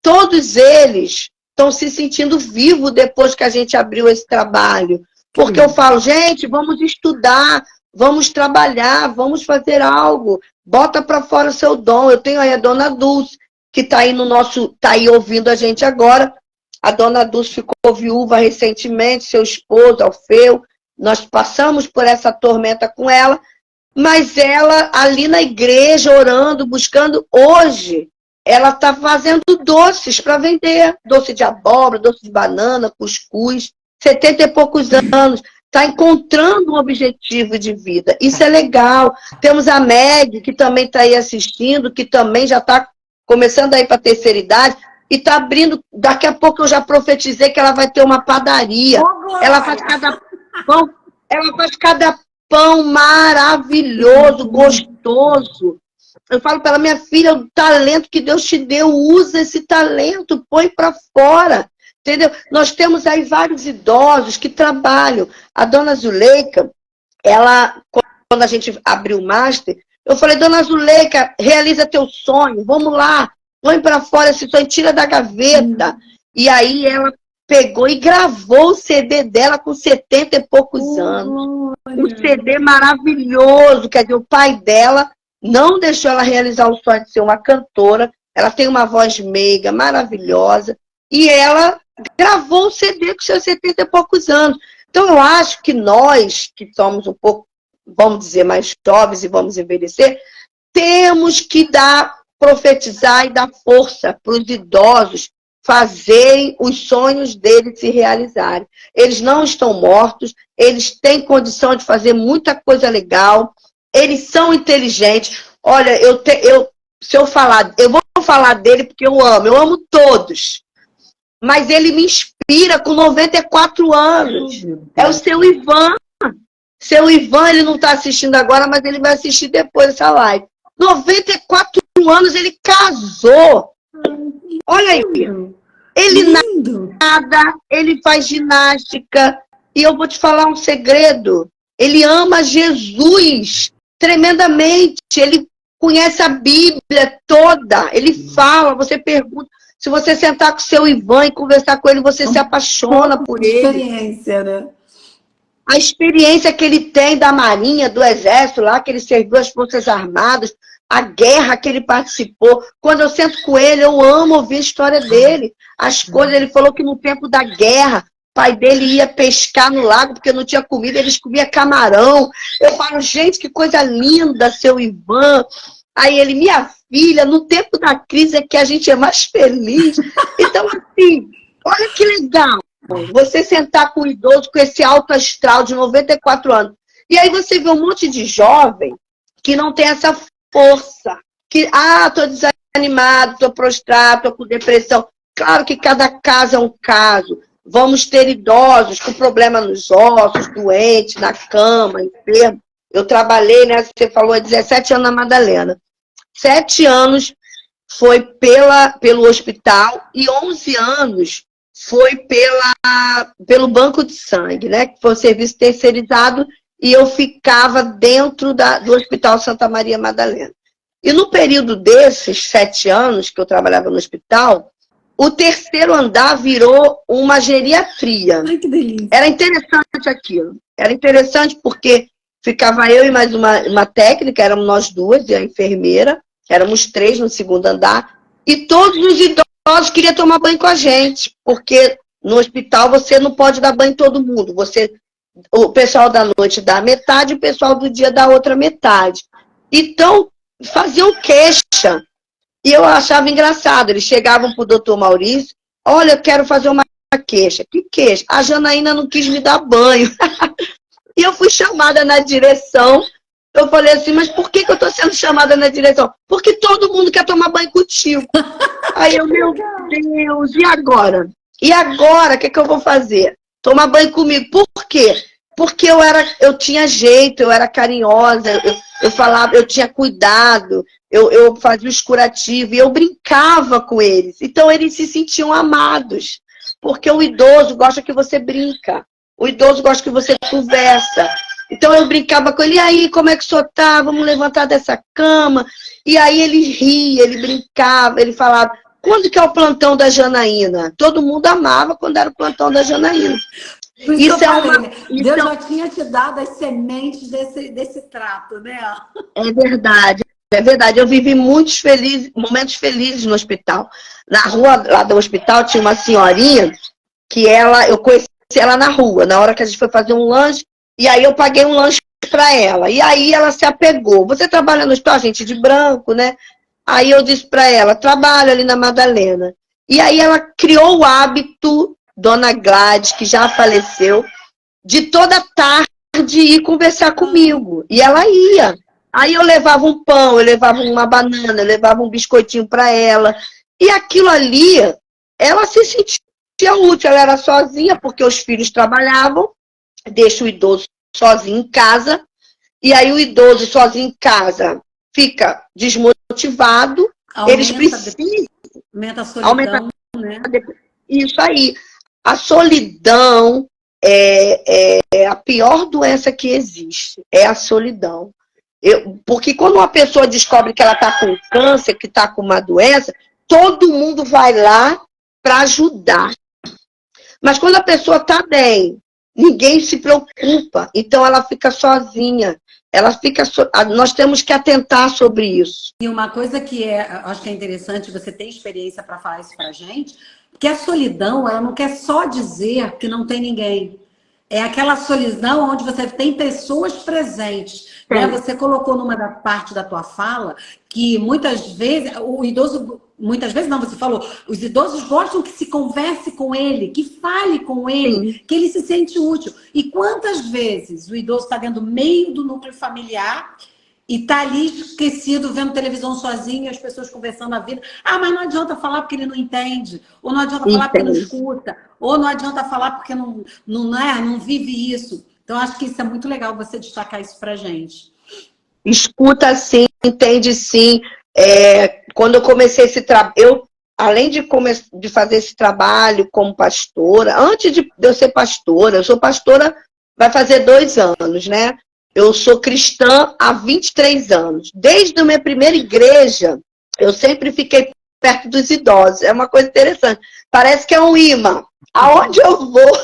Todos eles estão se sentindo vivos depois que a gente abriu esse trabalho. Porque eu falo, gente, vamos estudar, vamos trabalhar, vamos fazer algo. Bota para fora o seu dom. Eu tenho aí a dona Dulce, que está aí tá aí ouvindo a gente agora. A dona Dulce ficou viúva recentemente, seu esposo, Alfeu. Nós passamos por essa tormenta com ela, mas ela, ali na igreja, orando, buscando, hoje, ela está fazendo doces para vender. Doce de abóbora, doce de banana, cuscuz, 70 e poucos anos. Está encontrando um objetivo de vida. Isso é legal. Temos a Meg, que também está aí assistindo, que também já está começando a ir para a terceira idade, e está abrindo. Daqui a pouco eu já profetizei que ela vai ter uma padaria. Ela faz cada pão maravilhoso, gostoso. Eu falo para ela, minha filha, o talento que Deus te deu, usa esse talento, põe para fora. Entendeu? Nós temos aí vários idosos que trabalham. A dona Zuleika, ela, quando a gente abriu o Master, eu falei, dona Zuleika, realiza teu sonho, vamos lá, põe para fora esse sonho, tira da gaveta. E aí ela pegou e gravou o CD dela com 70 e poucos anos. Um CD maravilhoso, quer dizer, o pai dela não deixou ela realizar o sonho de ser uma cantora. Ela tem uma voz meiga, maravilhosa, e ela gravou o CD com seus 70 e poucos anos. Então, eu acho que nós, que somos um pouco, vamos dizer, mais jovens e vamos envelhecer, temos que profetizar e dar força para os idosos fazerem os sonhos deles se realizarem. Eles não estão mortos, eles têm condição de fazer muita coisa legal, eles são inteligentes. Olha, se eu falar, eu vou falar dele porque eu amo todos. Mas ele me inspira com 94 anos. É o seu Ivan. Seu Ivan, ele não está assistindo agora, mas ele vai assistir depois dessa live. 94 anos, ele casou. Olha aí. Ele nada, ele faz ginástica. E eu vou te falar um segredo. Ele ama Jesus tremendamente. Ele conhece a Bíblia toda. Ele fala, você pergunta. Se você sentar com o seu Ivan e conversar com ele, você se apaixona por ele. Experiência, né? A experiência que ele tem da Marinha, do Exército, lá que ele serviu as Forças Armadas, a guerra que ele participou. Quando eu sento com ele, eu amo ouvir a história dele. As coisas, ele falou que no tempo da guerra, o pai dele ia pescar no lago porque não tinha comida, eles comiam camarão. Eu falo, gente, que coisa linda, seu Ivan. Aí ele, minha filha, no tempo da crise é que a gente é mais feliz. Então, assim, olha que legal. Você sentar com um idoso com esse alto astral de 94 anos. E aí você vê um monte de jovem que não tem essa força. Que, tô desanimado, tô prostrado, tô com depressão. Claro que cada caso é um caso. Vamos ter idosos com problema nos ossos, doentes, na cama, enfermo. Eu trabalhei, né? Você falou, há 17 anos na Madalena. 7 anos foi pelo hospital e 11 anos foi pelo banco de sangue, né? Que foi um serviço terceirizado e eu ficava dentro do Hospital Santa Maria Madalena. E no período desses 7 anos que eu trabalhava no hospital, o terceiro andar virou uma geriatria. Ai, que delícia. Era interessante aquilo. Era interessante porque ficava eu e mais uma técnica, éramos nós duas, e a enfermeira, éramos 3 no segundo andar, e todos os idosos queriam tomar banho com a gente, porque no hospital você não pode dar banho em todo mundo. O pessoal da noite dá metade, o pessoal do dia dá outra metade. Então, faziam queixa. E eu achava engraçado. Eles chegavam para o doutor Maurício, olha, eu quero fazer uma queixa. Que queixa? A Janaína não quis me dar banho. E eu fui chamada na direção. Eu falei assim, mas por que eu estou sendo chamada na direção? Porque todo mundo quer tomar banho contigo. Aí eu, meu Deus, e agora? E agora, o que eu vou fazer? Tomar banho comigo. Por quê? Porque eu tinha jeito, eu era carinhosa, eu falava, eu tinha cuidado, eu fazia os curativos, e eu brincava com eles. Então eles se sentiam amados. Porque o idoso gosta que você brinca. O idoso gosta que você conversa. Então eu brincava com ele, e aí, como é que o senhor tá? Vamos levantar dessa cama. E aí ele ria, ele brincava, ele falava, quando que é o plantão da Janaína? Todo mundo amava quando era o plantão da Janaína. Isso Deus já tinha te dado as sementes desse trato, né? É verdade. é verdade. Eu vivi muitos momentos felizes no hospital. Na rua lá do hospital tinha uma senhorinha que eu conheci ela na rua, na hora que a gente foi fazer um lanche, e aí eu paguei um lanche para ela. E aí ela se apegou. Você trabalha no hospital, gente, de branco, né? Aí eu disse para ela, trabalho ali na Madalena. E aí ela criou o hábito, Dona Gladys, que já faleceu, de toda tarde ir conversar comigo. E ela ia. Aí eu levava um pão, eu levava uma banana, eu levava um biscoitinho para ela. E aquilo ali, ela se sentia útil. Ela era sozinha, porque os filhos trabalhavam, deixa o idoso sozinho em casa. E aí o idoso sozinho em casa fica desmotivado. Eles precisam. Aumenta a solidão, né? Isso aí. A solidão é a pior doença que existe. É a solidão. Porque quando uma pessoa descobre que ela está com câncer, que está com uma doença, todo mundo vai lá para ajudar. Mas quando a pessoa está bem, ninguém se preocupa. Então ela fica sozinha. Nós temos que atentar sobre isso. E uma coisa que acho que é interessante você ter experiência para falar isso para a gente, que a solidão, ela não quer só dizer que não tem ninguém. É aquela solidão onde você tem pessoas presentes. Né? Você colocou numa parte da tua fala que muitas vezes, o idoso, muitas vezes não, você falou, os idosos gostam que se converse com ele, que fale com ele, sim, que ele se sente útil. E quantas vezes o idoso está dentro do meio do núcleo familiar e tá ali esquecido, vendo televisão sozinho, as pessoas conversando a vida. Ah, mas não adianta falar porque ele não entende. Ou não adianta falar porque não escuta. Ou não adianta falar porque não vive isso. Então, acho que isso é muito legal você destacar isso pra gente. Escuta sim, entende sim. Quando eu comecei esse trabalho, além de fazer esse trabalho como pastora, antes de eu ser pastora, eu sou pastora, vai fazer 2 anos, né? Eu sou cristã há 23 anos. Desde a minha primeira igreja, eu sempre fiquei perto dos idosos. É uma coisa interessante. Parece que é um imã. Aonde eu vou,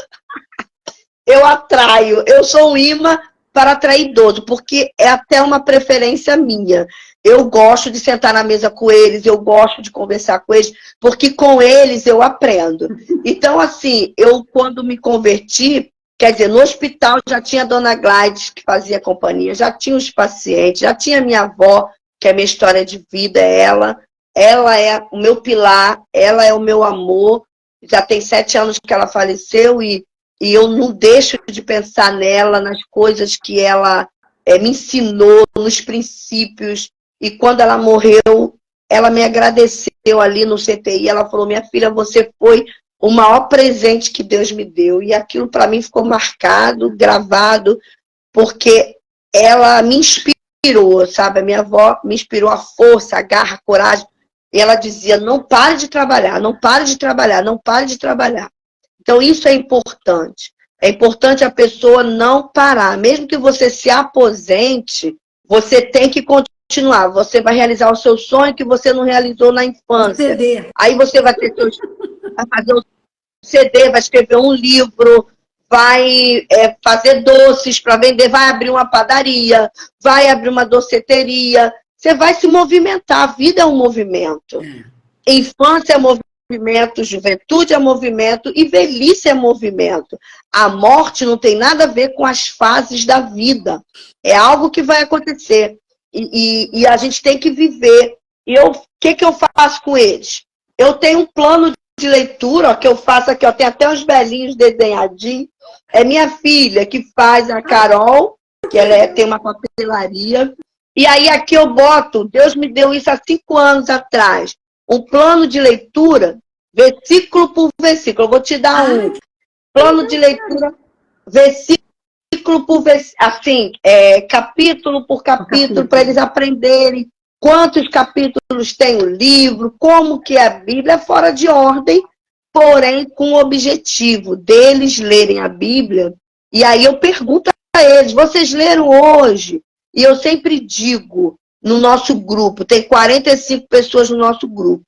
eu atraio. Eu sou um imã para atrair idoso, porque é até uma preferência minha. Eu gosto de sentar na mesa com eles, eu gosto de conversar com eles, porque com eles eu aprendo. Então, assim, eu quando me converti, quer dizer, no hospital já tinha a Dona Gladys, que fazia companhia, já tinha os pacientes, já tinha a minha avó, que é a minha história de vida, ela é o meu pilar, ela é o meu amor, já tem 7 anos que ela faleceu e eu não deixo de pensar nela, nas coisas que ela me ensinou, nos princípios, e quando ela morreu, ela me agradeceu ali no CTI, ela falou, minha filha, você foi o maior presente que Deus me deu. E aquilo para mim ficou marcado, gravado, porque ela me inspirou, sabe? A minha avó me inspirou a força, a garra, a coragem. E ela dizia, não pare de trabalhar, não pare de trabalhar, não pare de trabalhar. Então isso é importante. É importante a pessoa não parar. Mesmo que você se aposente, você tem que continuar. Você vai realizar o seu sonho que você não realizou na infância. Aí você vai ter seus... vai fazer um CD, vai escrever um livro, vai fazer doces para vender, vai abrir uma padaria, vai abrir uma doceteria. Você vai se movimentar. A vida é um movimento. Infância é movimento, juventude é movimento e velhice é movimento. A morte não tem nada a ver com as fases da vida. É algo que vai acontecer. E a gente tem que viver. E o que eu faço com eles? Eu tenho um plano de leitura, ó, que eu faço aqui, ó, tem até uns velhinhos desenhadinhos. É minha filha que faz, a Carol, que ela tem uma papelaria. E aí aqui eu boto, Deus me deu isso há 5 anos atrás, um plano de leitura, versículo por versículo. Eu vou te dar um plano de leitura, versículo por versículo, assim, capítulo por capítulo, para eles aprenderem quantos capítulos tem o livro, como que é a Bíblia, fora de ordem, porém com o objetivo deles lerem a Bíblia. E aí eu pergunto a eles, vocês leram hoje? E eu sempre digo, no nosso grupo, tem 45 pessoas no nosso grupo,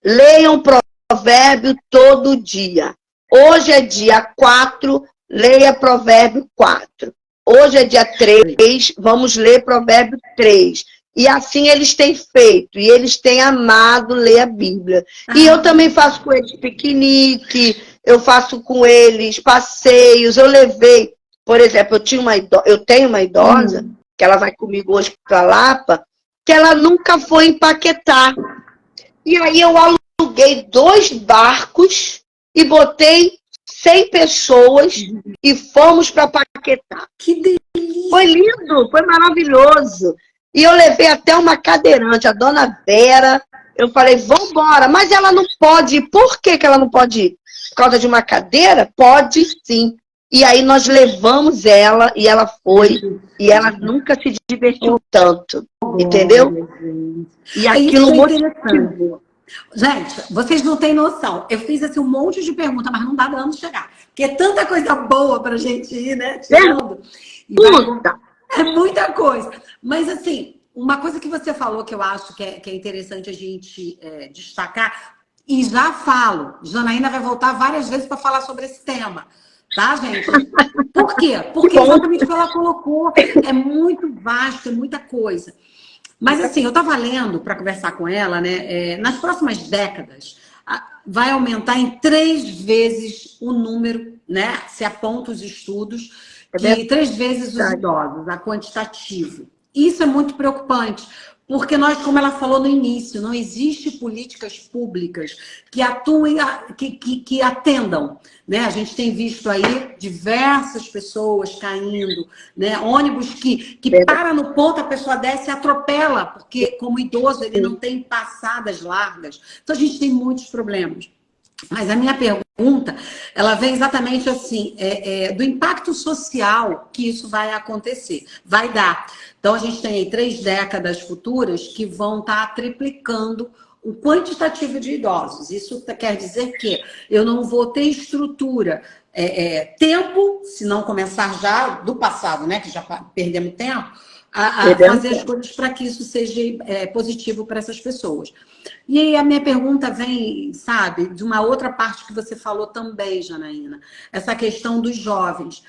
leiam provérbio todo dia. Hoje é dia 4, leia provérbio 4. hoje é dia 3, vamos ler Provérbio 3. E assim eles têm feito, e eles têm amado ler a Bíblia. E eu também faço com eles piquenique, eu faço com eles passeios, eu levei, por exemplo, eu tenho uma idosa, que ela vai comigo hoje para Lapa, que ela nunca foi em Paquetá. E aí eu aluguei 2 barcos e botei 100 pessoas e fomos para Paquetá. Que delícia! Foi lindo, foi maravilhoso. E eu levei até uma cadeirante, a dona Vera. Eu falei, vamos embora. Mas ela não pode ir. Por que ela não pode ir? Por causa de uma cadeira? Pode sim. E aí nós levamos ela e ela foi. E ela nunca se divertiu tanto. Entendeu? E aquilo motivou. Gente, vocês não têm noção. Eu fiz assim, um monte de perguntas, mas não dá dando chegar. Porque é tanta coisa boa pra gente ir, né? Tirando. É muita coisa. Mas assim, uma coisa que você falou que eu acho que é interessante a gente destacar, e já falo, Janaína vai voltar várias vezes para falar sobre esse tema. Tá, gente? Por quê? Porque exatamente o que ela colocou. É muito vasto, é muita coisa. Mas assim, eu estava lendo para conversar com ela, né? Nas próximas décadas, vai aumentar em 3 vezes o número, né? Se aponta os estudos, que 3 vezes os idosos, a quantitativo. Isso é muito preocupante, porque nós, como ela falou no início, não existe políticas públicas que atuem, que atendam. Né? A gente tem visto aí diversas pessoas caindo, né? Ônibus que para no ponto, a pessoa desce e atropela, porque como idoso ele não tem passadas largas. Então a gente tem muitos problemas. Mas a minha pergunta, ela vem exatamente assim, do impacto social que isso vai acontecer, vai dar. Então, a gente tem aí 3 décadas futuras que vão estar triplicando o quantitativo de idosos. Isso quer dizer que eu não vou ter estrutura, tempo, se não começar já do passado, né, que já perdemos tempo, a fazer as coisas para que isso seja positivo para essas pessoas. E aí a minha pergunta vem, sabe, de uma outra parte que você falou também, Janaína, essa questão dos jovens.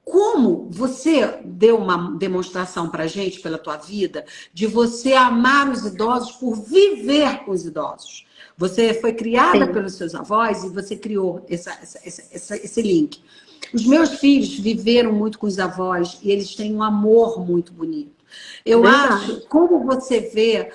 Como você deu uma demonstração para a gente, pela tua vida, de você amar os idosos por viver com os idosos. Você foi criada pelos seus avós e você criou esse link. Os meus filhos viveram muito com os avós e eles têm um amor muito bonito. Eu acho, como você vê,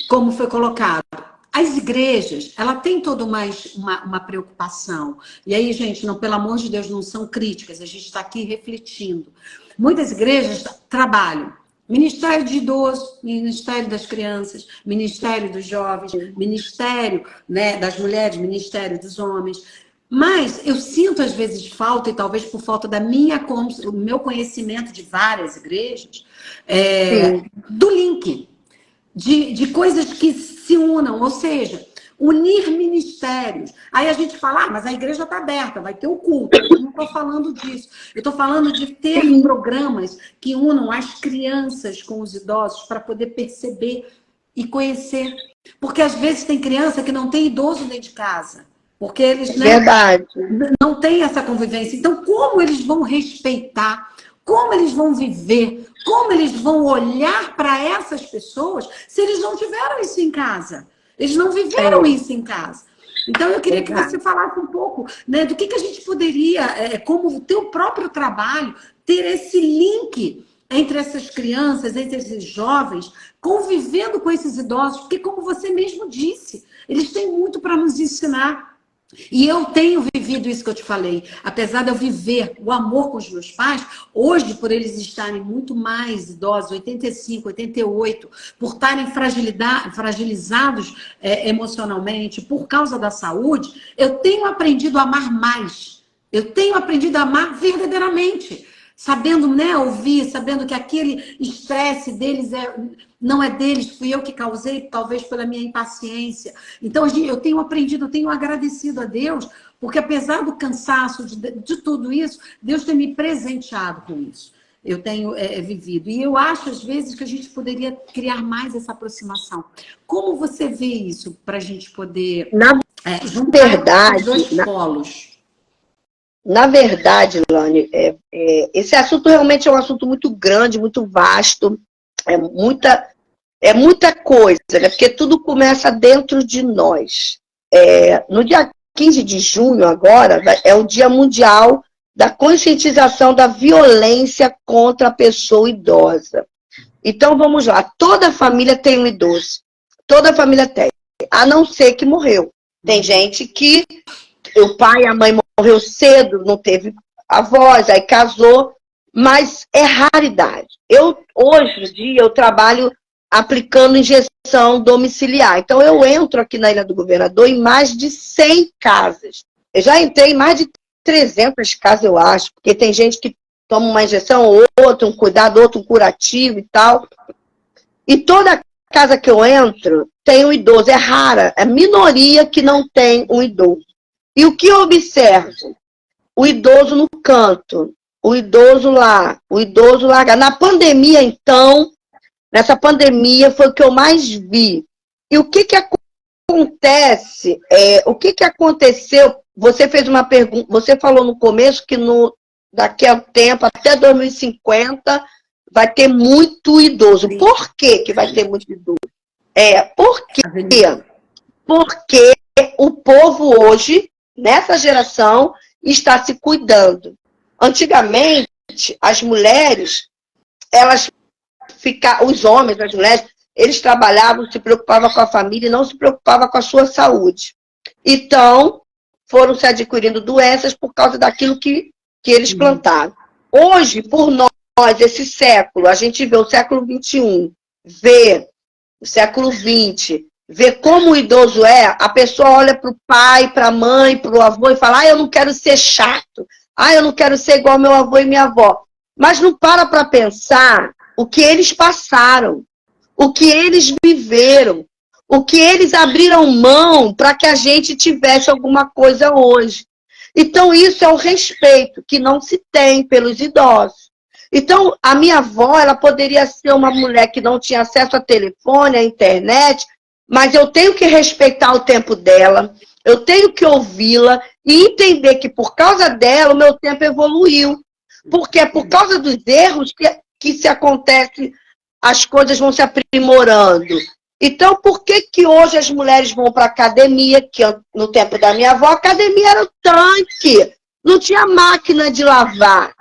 como foi colocado, as igrejas, ela tem toda uma preocupação. E aí, gente, não, pelo amor de Deus, não são críticas, a gente está aqui refletindo. Muitas igrejas trabalham Ministério de Idoso, Ministério das Crianças, Ministério dos Jovens, Ministério, né, das Mulheres, Ministério dos Homens. Mas eu sinto, às vezes, falta, e talvez por falta do meu conhecimento de várias igrejas, do link. De coisas que se unam, ou seja, unir ministérios. Aí a gente fala, mas a igreja está aberta, vai ter o culto. Eu não estou falando disso. Eu estou falando de ter programas que unam as crianças com os idosos para poder perceber e conhecer. Porque às vezes tem criança que não tem idoso dentro de casa. Porque eles não têm essa convivência. Então, como eles vão respeitar? Como eles vão viver? Como eles vão olhar para essas pessoas se eles não tiveram isso em casa? Eles não viveram isso em casa. Então, eu queria que você falasse um pouco, né, do que a gente poderia, como o teu próprio trabalho, ter esse link entre essas crianças, entre esses jovens, convivendo com esses idosos, porque, como você mesmo disse, eles têm muito para nos ensinar. E eu tenho vivido isso que eu te falei. Apesar de eu viver o amor com os meus pais, hoje, por eles estarem muito mais idosos, 85, 88, por estarem fragilizados emocionalmente, por causa da saúde, eu tenho aprendido a amar mais. Eu tenho aprendido a amar verdadeiramente. Sabendo, né, ouvir, sabendo que aquele estresse deles não é deles, fui eu que causei, talvez pela minha impaciência. Então, eu tenho aprendido, eu tenho agradecido a Deus, porque apesar do cansaço, de tudo isso, Deus tem me presenteado com isso. Eu tenho vivido. E eu acho, às vezes, que a gente poderia criar mais essa aproximação. Como você vê isso, para a gente poder juntar os 2 polos? Na verdade, Lani, esse assunto realmente é um assunto muito grande, muito vasto, é muita coisa, né? Porque tudo começa dentro de nós. No dia 15 de junho, agora, é o Dia Mundial da Conscientização da Violência contra a Pessoa Idosa. Então, vamos lá. Toda família tem um idoso. Toda família tem. A não ser que morreu. Tem gente que o pai e a mãe morreu cedo, não teve avós, aí casou, mas é raridade. Hoje em dia, eu trabalho aplicando injeção domiciliar. Então, eu entro aqui na Ilha do Governador em mais de 100 casas. Eu já entrei em mais de 300 casas, eu acho, porque tem gente que toma uma injeção, outra, um cuidado, outro, um curativo e tal. E toda casa que eu entro tem um idoso. É rara, é minoria que não tem um idoso. E o que eu observo? O idoso no canto, o idoso lá, o idoso lá. Na pandemia, então, nessa pandemia foi o que eu mais vi. E o que acontece? O que aconteceu? Você fez uma pergunta, você falou no começo que daqui a um tempo, até 2050, vai ter muito idoso. Por que vai ter muito idoso? Por quê? Porque o povo hoje, nessa geração, está se cuidando. Antigamente, as mulheres, os homens, as mulheres, eles trabalhavam, se preocupavam com a família e não se preocupavam com a sua saúde. Então, foram se adquirindo doenças por causa daquilo que eles plantaram. Hoje, por nós, esse século, a gente vê o século XXI, vê o século XX, vê como o idoso é, a pessoa olha para o pai, para a mãe, para o avô e fala, eu não quero ser chato, eu não quero ser igual meu avô e minha avó. Mas não para pensar o que eles passaram, o que eles viveram, o que eles abriram mão para que a gente tivesse alguma coisa hoje. Então, isso é o respeito que não se tem pelos idosos. Então, a minha avó, ela poderia ser uma mulher que não tinha acesso a telefone, à internet, mas eu tenho que respeitar o tempo dela, eu tenho que ouvi-la e entender que por causa dela o meu tempo evoluiu. Porque é por causa dos erros que se acontece, as coisas vão se aprimorando. Então, por que hoje as mulheres vão para a academia, que no tempo da minha avó, a academia era o tanque, não tinha máquina de lavar.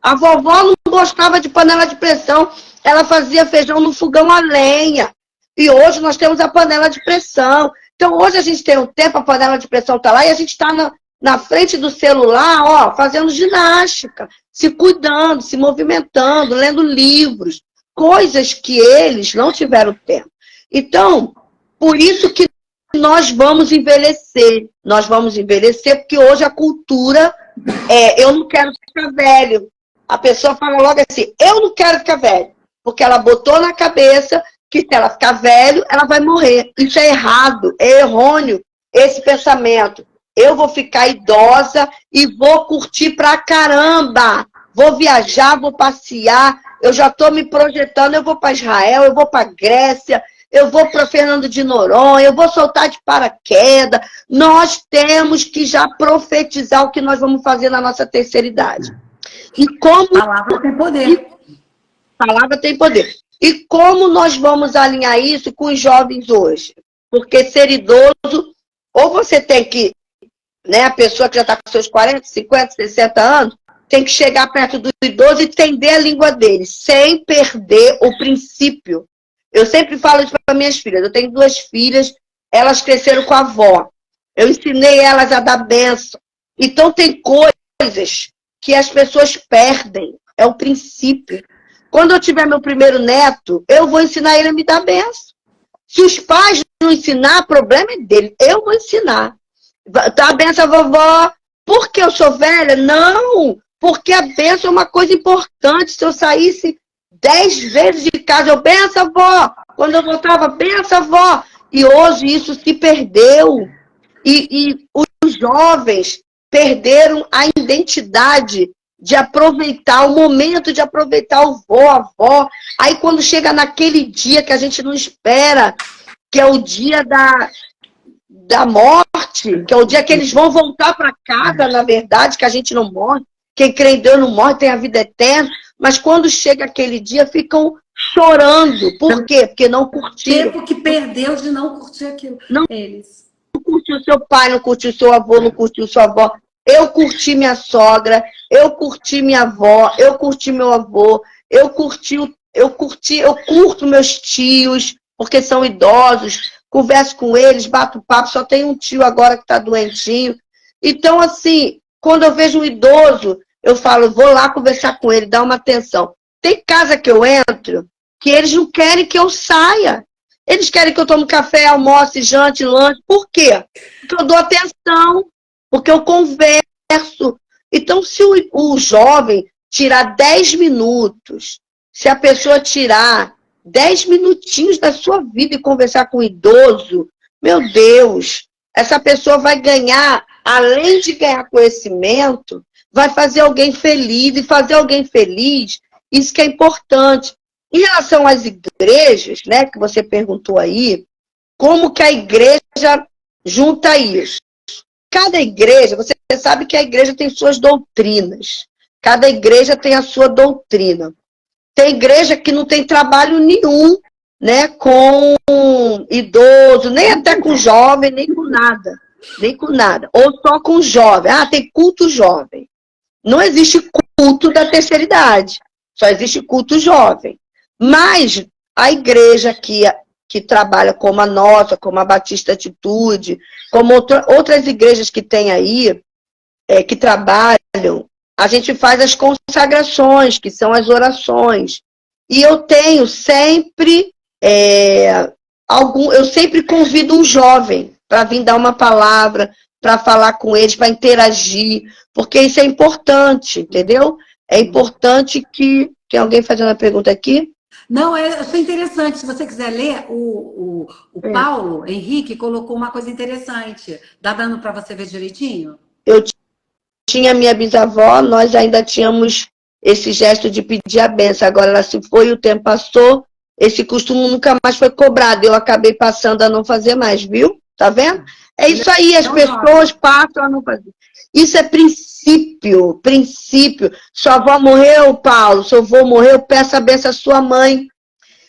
A vovó não gostava de panela de pressão, ela fazia feijão no fogão a lenha. E hoje nós temos a panela de pressão. Então, hoje a gente tem um tempo, a panela de pressão está lá, e a gente está na frente do celular, fazendo ginástica, se cuidando, se movimentando, lendo livros, coisas que eles não tiveram tempo. Então, por isso que nós vamos envelhecer. Nós vamos envelhecer porque hoje a cultura eu não quero ficar velho. A pessoa fala logo assim, eu não quero ficar velho. Porque ela botou na cabeça que se ela ficar velho, ela vai morrer. Isso é errado, é errôneo esse pensamento. Eu vou ficar idosa e vou curtir pra caramba. Vou viajar, vou passear. Eu já estou me projetando, eu vou para Israel, eu vou para Grécia, eu vou para Fernando de Noronha, eu vou soltar de paraquedas. Nós temos que já profetizar o que nós vamos fazer na nossa terceira idade. E como... Palavra tem poder. Palavra tem poder. E como nós vamos alinhar isso com os jovens hoje? Porque ser idoso, ou você tem que, a pessoa que já está com seus 40, 50, 60 anos, tem que chegar perto do idoso e entender a língua dele, sem perder o princípio. Eu sempre falo isso para minhas filhas. Eu tenho 2 filhas, elas cresceram com a avó. Eu ensinei elas a dar bênção. Então, tem coisas que as pessoas perdem. É o princípio. Quando eu tiver meu primeiro neto, eu vou ensinar ele a me dar bênção. Se os pais não ensinar, o problema é dele. Eu vou ensinar. Dá bênção, vovó. Porque eu sou velha? Não. Porque a bênção é uma coisa importante. Se eu saísse 10 vezes de casa, eu benção, avó. Quando eu voltava, benção, avó. E hoje isso se perdeu. E os jovens perderam a identidade de aproveitar o momento, de aproveitar o vô, a avó. Aí quando chega naquele dia que a gente não espera, que é o dia da morte, que é o dia que eles vão voltar para casa, na verdade, que a gente não morre. Quem crê em Deus não morre, tem a vida eterna. Mas quando chega aquele dia, ficam chorando. Por quê? Porque não curtiram. Tempo que perdeu de não curtir aquilo. Não Eles. curtiu seu pai, não curtiu seu avô, não curtiu sua avó. Eu curti minha sogra, eu curti minha avó, eu curti meu avô, eu curto meus tios, porque são idosos, converso com eles, bato papo, só tem um tio agora que está doentinho. Então, assim, quando eu vejo um idoso, eu falo, vou lá conversar com ele, dar uma atenção. Tem casa que eu entro que eles não querem que eu saia. Eles querem que eu tome café, almoce, jante, lanche. Por quê? Porque eu dou atenção, porque eu converso. Então, se o jovem tirar 10 minutos, se a pessoa tirar 10 minutinhos da sua vida e conversar com o idoso, meu Deus, essa pessoa vai ganhar, além de ganhar conhecimento, vai fazer alguém feliz. E fazer alguém feliz, isso que é importante. Em relação às igrejas, né, que você perguntou aí, como que a igreja junta isso? Cada igreja, você sabe que a igreja tem suas doutrinas. Cada igreja tem a sua doutrina. Tem igreja que não tem trabalho nenhum, né, com idoso, nem até com jovem, nem com nada. Nem com nada. Ou só com jovem. Ah, tem culto jovem. Não existe culto da terceira idade. Só existe culto jovem. Mas a igreja que trabalha como a nossa, como a Batista Atitude, como outras igrejas que tem aí, que trabalham, a gente faz as consagrações, que são as orações. E eu tenho sempre, eu sempre convido um jovem para vir dar uma palavra, para falar com eles, para interagir, porque isso é importante, entendeu? É importante que... Tem alguém fazendo uma pergunta aqui? Não, eu achei interessante. Se você quiser ler, o Paulo Henrique colocou uma coisa interessante. Dá dando para você ver direitinho? Eu tinha minha bisavó, nós ainda tínhamos esse gesto de pedir a benção. Agora, se foi, o tempo passou, esse costume nunca mais foi cobrado. Eu acabei passando a não fazer mais, viu? Tá vendo? É isso aí, as pessoas passam a não fazer. Isso é princípio, princípio. Sua avó morreu, Paulo, seu avô morreu, peça a benção à sua mãe.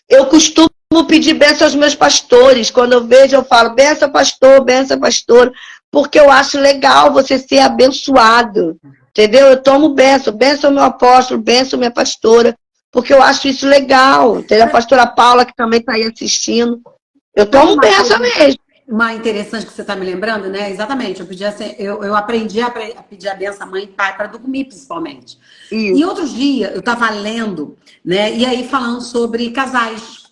Eu costumo pedir benção aos meus pastores. Quando eu vejo, eu falo, benção, pastor, benção, pastor. Porque eu acho legal você ser abençoado. Entendeu? Eu tomo benção. Benção meu apóstolo, benção minha pastora. Porque eu acho isso legal. Entendeu? A pastora Paula, que também está aí assistindo. Eu tomo benção mesmo. Uma interessante que você está me lembrando, né? Exatamente. Eu aprendi a pedir a benção à mãe e pai para dormir, principalmente. Isso. E outro dia, eu estava lendo, né? E aí falando sobre casais.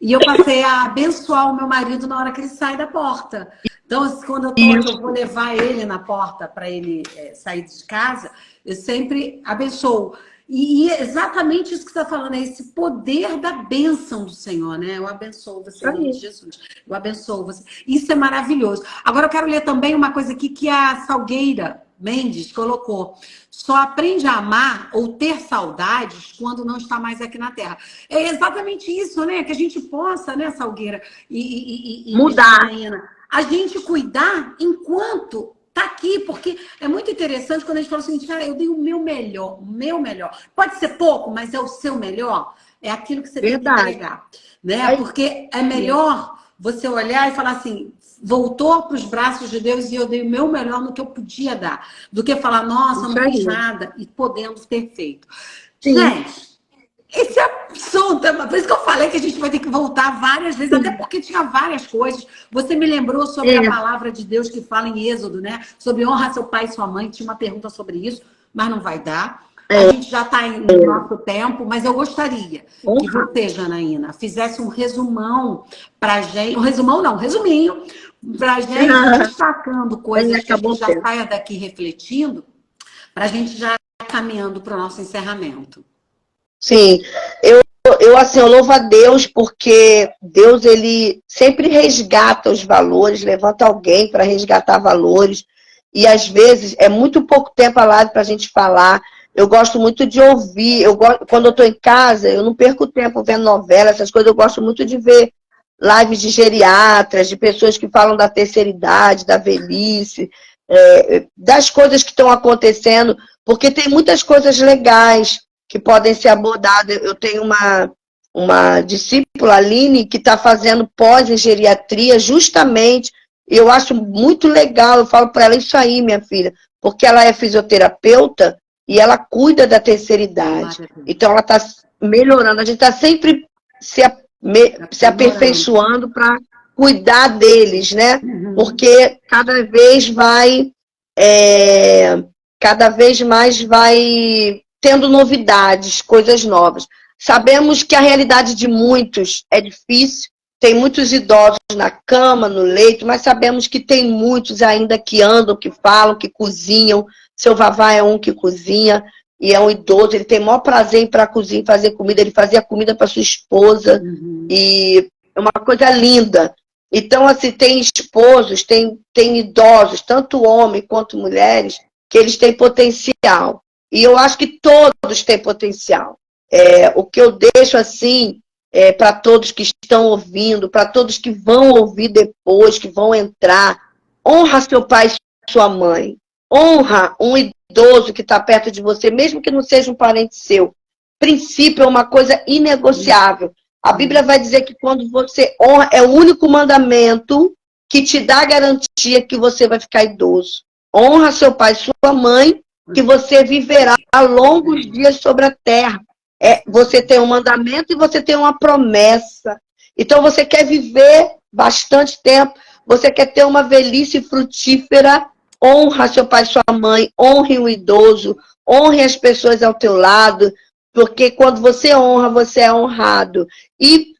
E eu passei a abençoar o meu marido na hora que ele sai da porta. Então, quando eu vou levar ele na porta para ele sair de casa, eu sempre abençoo. E é exatamente isso que você está falando, é esse poder da bênção do Senhor, né? Eu abençoo você, em nome de Jesus. Eu abençoo você. Isso é maravilhoso. Agora eu quero ler também uma coisa aqui que a Salgueira Mendes colocou. Só aprende a amar ou ter saudades quando não está mais aqui na Terra. É exatamente isso, né? Que a gente possa, né, Salgueira? Mudar. A gente cuidar enquanto tá aqui, porque é muito interessante quando a gente fala o seguinte, cara, eu dei o meu melhor. Pode ser pouco, mas é o seu melhor. É aquilo que você tem que entregar, né? Porque é melhor você olhar e falar assim, voltou para os braços de Deus e eu dei o meu melhor no que eu podia dar, do que falar, nossa, não fiz nada e podendo ter feito. Sim. Gente, esse assunto, por isso que eu falei que a gente vai ter que voltar várias vezes, até porque tinha várias coisas. Você me lembrou sobre a palavra de Deus que fala em Êxodo, né? Sobre honrar seu pai e sua mãe. Tinha uma pergunta sobre isso, mas não vai dar. A gente já está no nosso tempo, mas eu gostaria que você, Janaína, fizesse um resumão pra gente. Um resumão não, um resuminho, pra gente, destacando coisas que a gente já saia daqui refletindo, pra gente já caminhando para o nosso encerramento. Sim, eu louvo a Deus porque Deus, ele sempre resgata os valores, levanta alguém para resgatar valores e às vezes é muito pouco tempo a live para a gente falar. Eu gosto muito de ouvir, quando eu estou em casa, eu não perco tempo vendo novela, essas coisas, eu gosto muito de ver lives de geriatras, de pessoas que falam da terceira idade, da velhice, das coisas que estão acontecendo, porque tem muitas coisas legais que podem ser abordadas. Eu tenho uma discípula, Aline, que está fazendo pós em geriatria, justamente, e eu acho muito legal, eu falo para ela, isso aí, minha filha, porque ela é fisioterapeuta e ela cuida da terceira idade. Então, ela está melhorando, a gente está sempre se aperfeiçoando para cuidar deles, né? Porque cada vez mais vai tendo novidades, coisas novas. Sabemos que a realidade de muitos é difícil, tem muitos idosos na cama, no leito, mas sabemos que tem muitos ainda que andam, que falam, que cozinham. Seu Vavá é um que cozinha e é um idoso, ele tem o maior prazer em ir para a cozinha fazer comida, ele fazia comida para sua esposa, e é uma coisa linda. Então, assim, tem esposos, tem idosos, tanto homens quanto mulheres, que eles têm potencial. E eu acho que todos têm potencial. O que eu deixo, assim, para todos que estão ouvindo, para todos que vão ouvir depois, que vão entrar, honra seu pai e sua mãe. Honra um idoso que está perto de você, mesmo que não seja um parente seu. Princípio é uma coisa inegociável. A Bíblia vai dizer que quando você honra, é o único mandamento que te dá a garantia que você vai ficar idoso. Honra seu pai e sua mãe, que você viverá longos dias sobre a terra. Você tem um mandamento e você tem uma promessa. Então você quer viver bastante tempo, você quer ter uma velhice frutífera, honra seu pai e sua mãe, honre o idoso, honre as pessoas ao teu lado, porque quando você honra, você é honrado. E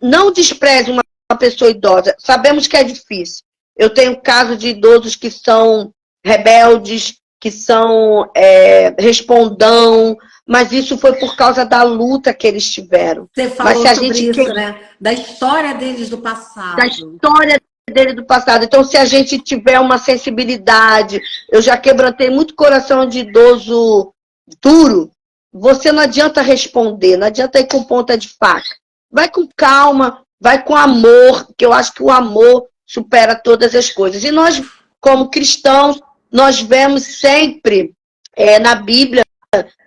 não despreze uma pessoa idosa. Sabemos que é difícil. Eu tenho casos de idosos que são rebeldes, que são respondão, mas isso foi por causa da luta que eles tiveram. Você falou sobre isso, né? Da história deles do passado. Da história dele do passado. Então, se a gente tiver uma sensibilidade, eu já quebrantei muito coração de idoso duro, você não adianta responder, não adianta ir com ponta de faca. Vai com calma, vai com amor, que eu acho que o amor supera todas as coisas. E nós, como cristãos, nós vemos sempre na Bíblia,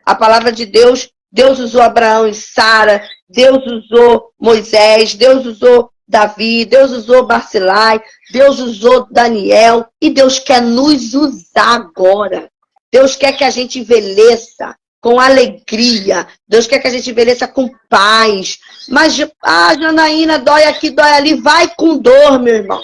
a palavra de Deus, Deus usou Abraão e Sara, Deus usou Moisés, Deus usou Davi, Deus usou Barzilai, Deus usou Daniel, e Deus quer nos usar agora. Deus quer que a gente envelheça com alegria, Deus quer que a gente envelheça com paz. Mas, Janaína, dói aqui, dói ali, vai com dor, meu irmão.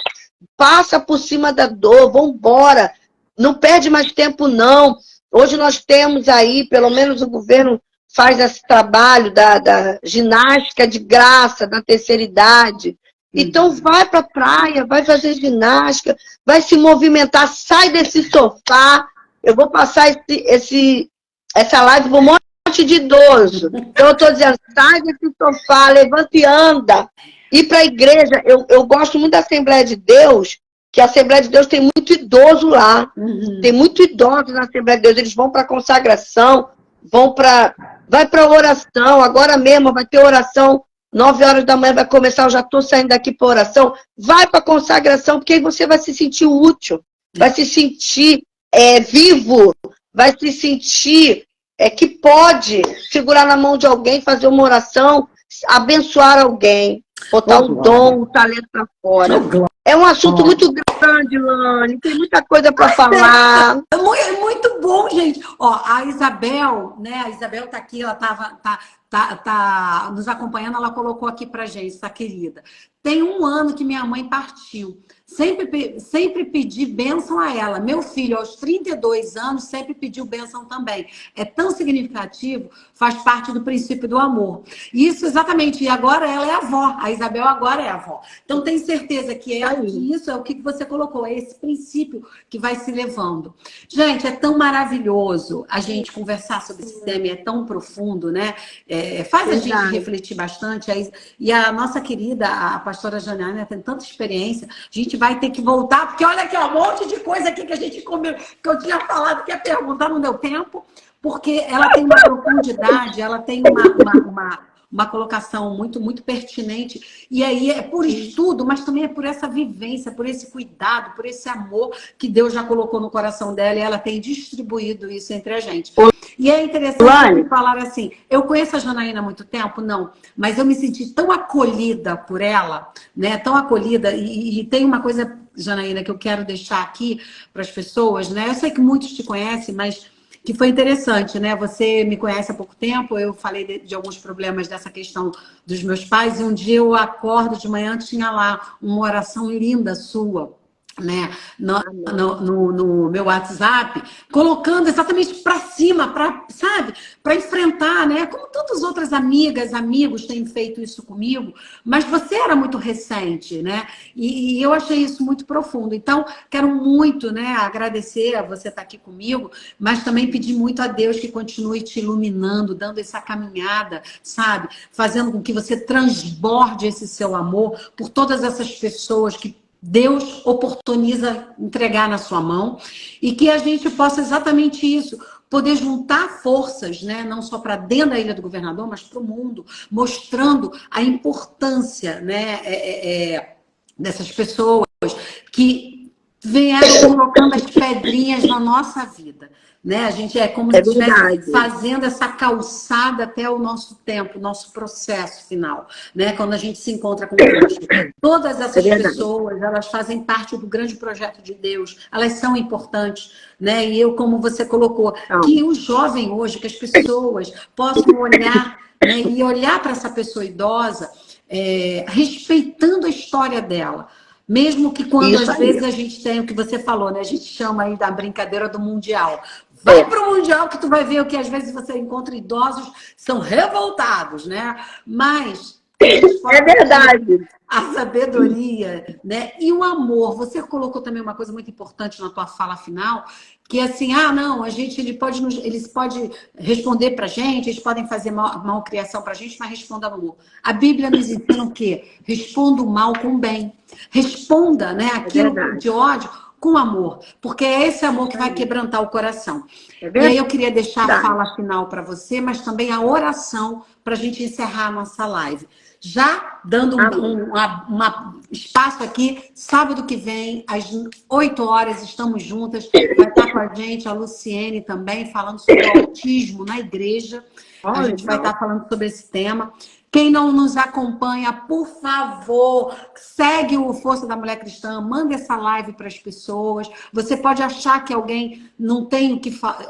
Passa por cima da dor, vambora. Não perde mais tempo, não. Hoje nós temos aí, pelo menos o governo faz esse trabalho da ginástica de graça, da terceira idade. Então vai para a praia, vai fazer ginástica, vai se movimentar, sai desse sofá. Eu vou passar essa live para um monte de idoso. Então eu estou dizendo, sai desse sofá, levanta e anda. Ir para a igreja, eu gosto muito da Assembleia de Deus, que a Assembleia de Deus tem muito idoso lá. Tem muito idoso na Assembleia de Deus. Eles vão para a consagração, vai para a oração. Agora mesmo vai ter oração, 9 horas da manhã vai começar, eu já estou saindo daqui para oração. Vai para a consagração, porque aí você vai se sentir útil, vai se sentir vivo, vai se sentir que pode segurar na mão de alguém, fazer uma oração, abençoar alguém, botar o dom, o talento para fora. É um assunto muito grande, Lani, tem muita coisa para falar. É muito bom, gente. Ó, a Isabel, né? A Isabel tá aqui, ela tá nos acompanhando, ela colocou aqui pra gente, tá querida. Tem 1 ano que minha mãe partiu. Sempre pedi bênção a ela. Meu filho, aos 32 anos, sempre pediu bênção também. É tão significativo, faz parte do princípio do amor. Isso, exatamente. E agora ela é avó. A Isabel agora é avó. Então, tenho certeza que isso é o que você colocou. É esse princípio que vai se levando. Gente, é tão maravilhoso a gente conversar sobre esse tema. É tão profundo, né? Faz a gente refletir bastante. E a nossa querida, a pastora Janaína, tem tanta experiência. A gente vai ter que voltar, porque olha aqui, um monte de coisa aqui que a gente comeu, que eu tinha falado que ia perguntar, não deu tempo, porque ela tem uma profundidade, ela tem uma colocação muito pertinente. E aí é por estudo, mas também é por essa vivência, por esse cuidado, por esse amor que Deus já colocou no coração dela e ela tem distribuído isso entre a gente. E é interessante falar assim, eu conheço a Janaína há muito tempo? Não, mas eu me senti tão acolhida por ela, né? Tão acolhida, e tem uma coisa, Janaína, que eu quero deixar aqui para as pessoas, né? Eu sei que muitos te conhecem, mas que foi interessante, né? Você me conhece há pouco tempo, eu falei de alguns problemas dessa questão dos meus pais, e um dia eu acordo de manhã, tinha lá uma oração linda sua, né, no meu WhatsApp, colocando exatamente para cima, sabe, para enfrentar, né, como tantas outras amigas, amigos têm feito isso comigo, mas você era muito recente, né, e eu achei isso muito profundo. Então, quero muito, né, agradecer a você estar aqui comigo, mas também pedir muito a Deus que continue te iluminando, dando essa caminhada, sabe, fazendo com que você transborde esse seu amor por todas essas pessoas que Deus oportuniza entregar na sua mão e que a gente possa exatamente isso, poder juntar forças, né, não só para dentro da Ilha do Governador, mas para o mundo, mostrando a importância, né, dessas pessoas que vieram colocando as pedrinhas na nossa vida. Né? A gente é como se estivesse fazendo essa calçada até o nosso tempo, o nosso processo final, né? Quando a gente se encontra com Cristo. Todas essas pessoas, elas fazem parte do grande projeto de Deus, elas são importantes, né? E eu, como você colocou, que o jovem hoje, que as pessoas possam olhar, né? E olhar para essa pessoa idosa, respeitando a história dela. Mesmo que quando, às vezes, a gente tem o que você falou, né? A gente chama aí da brincadeira do Mundial. Vai para o Mundial que tu vai ver o que, às vezes, você encontra idosos são revoltados, né? Mas... É verdade. A sabedoria, né? E o amor. Você colocou também uma coisa muito importante na tua fala final, que é assim, não, eles podem responder pra gente, eles podem fazer malcriação pra gente, mas responda no amor. A Bíblia nos ensina o quê? Responda o mal com bem. Responda, né, aquilo de ódio com amor, porque é esse amor que vai quebrantar o coração. E aí eu queria deixar a fala final para você, mas também a oração para a gente encerrar a nossa live. Já dando um espaço aqui, sábado que vem, às 8 horas, estamos juntas. Vai estar com a gente a Luciene também, falando sobre o autismo na igreja. A gente vai estar falando sobre esse tema. Quem não nos acompanha, por favor, segue o Força da Mulher Cristã, manda essa live para as pessoas. Você pode achar que alguém não tem o que falar.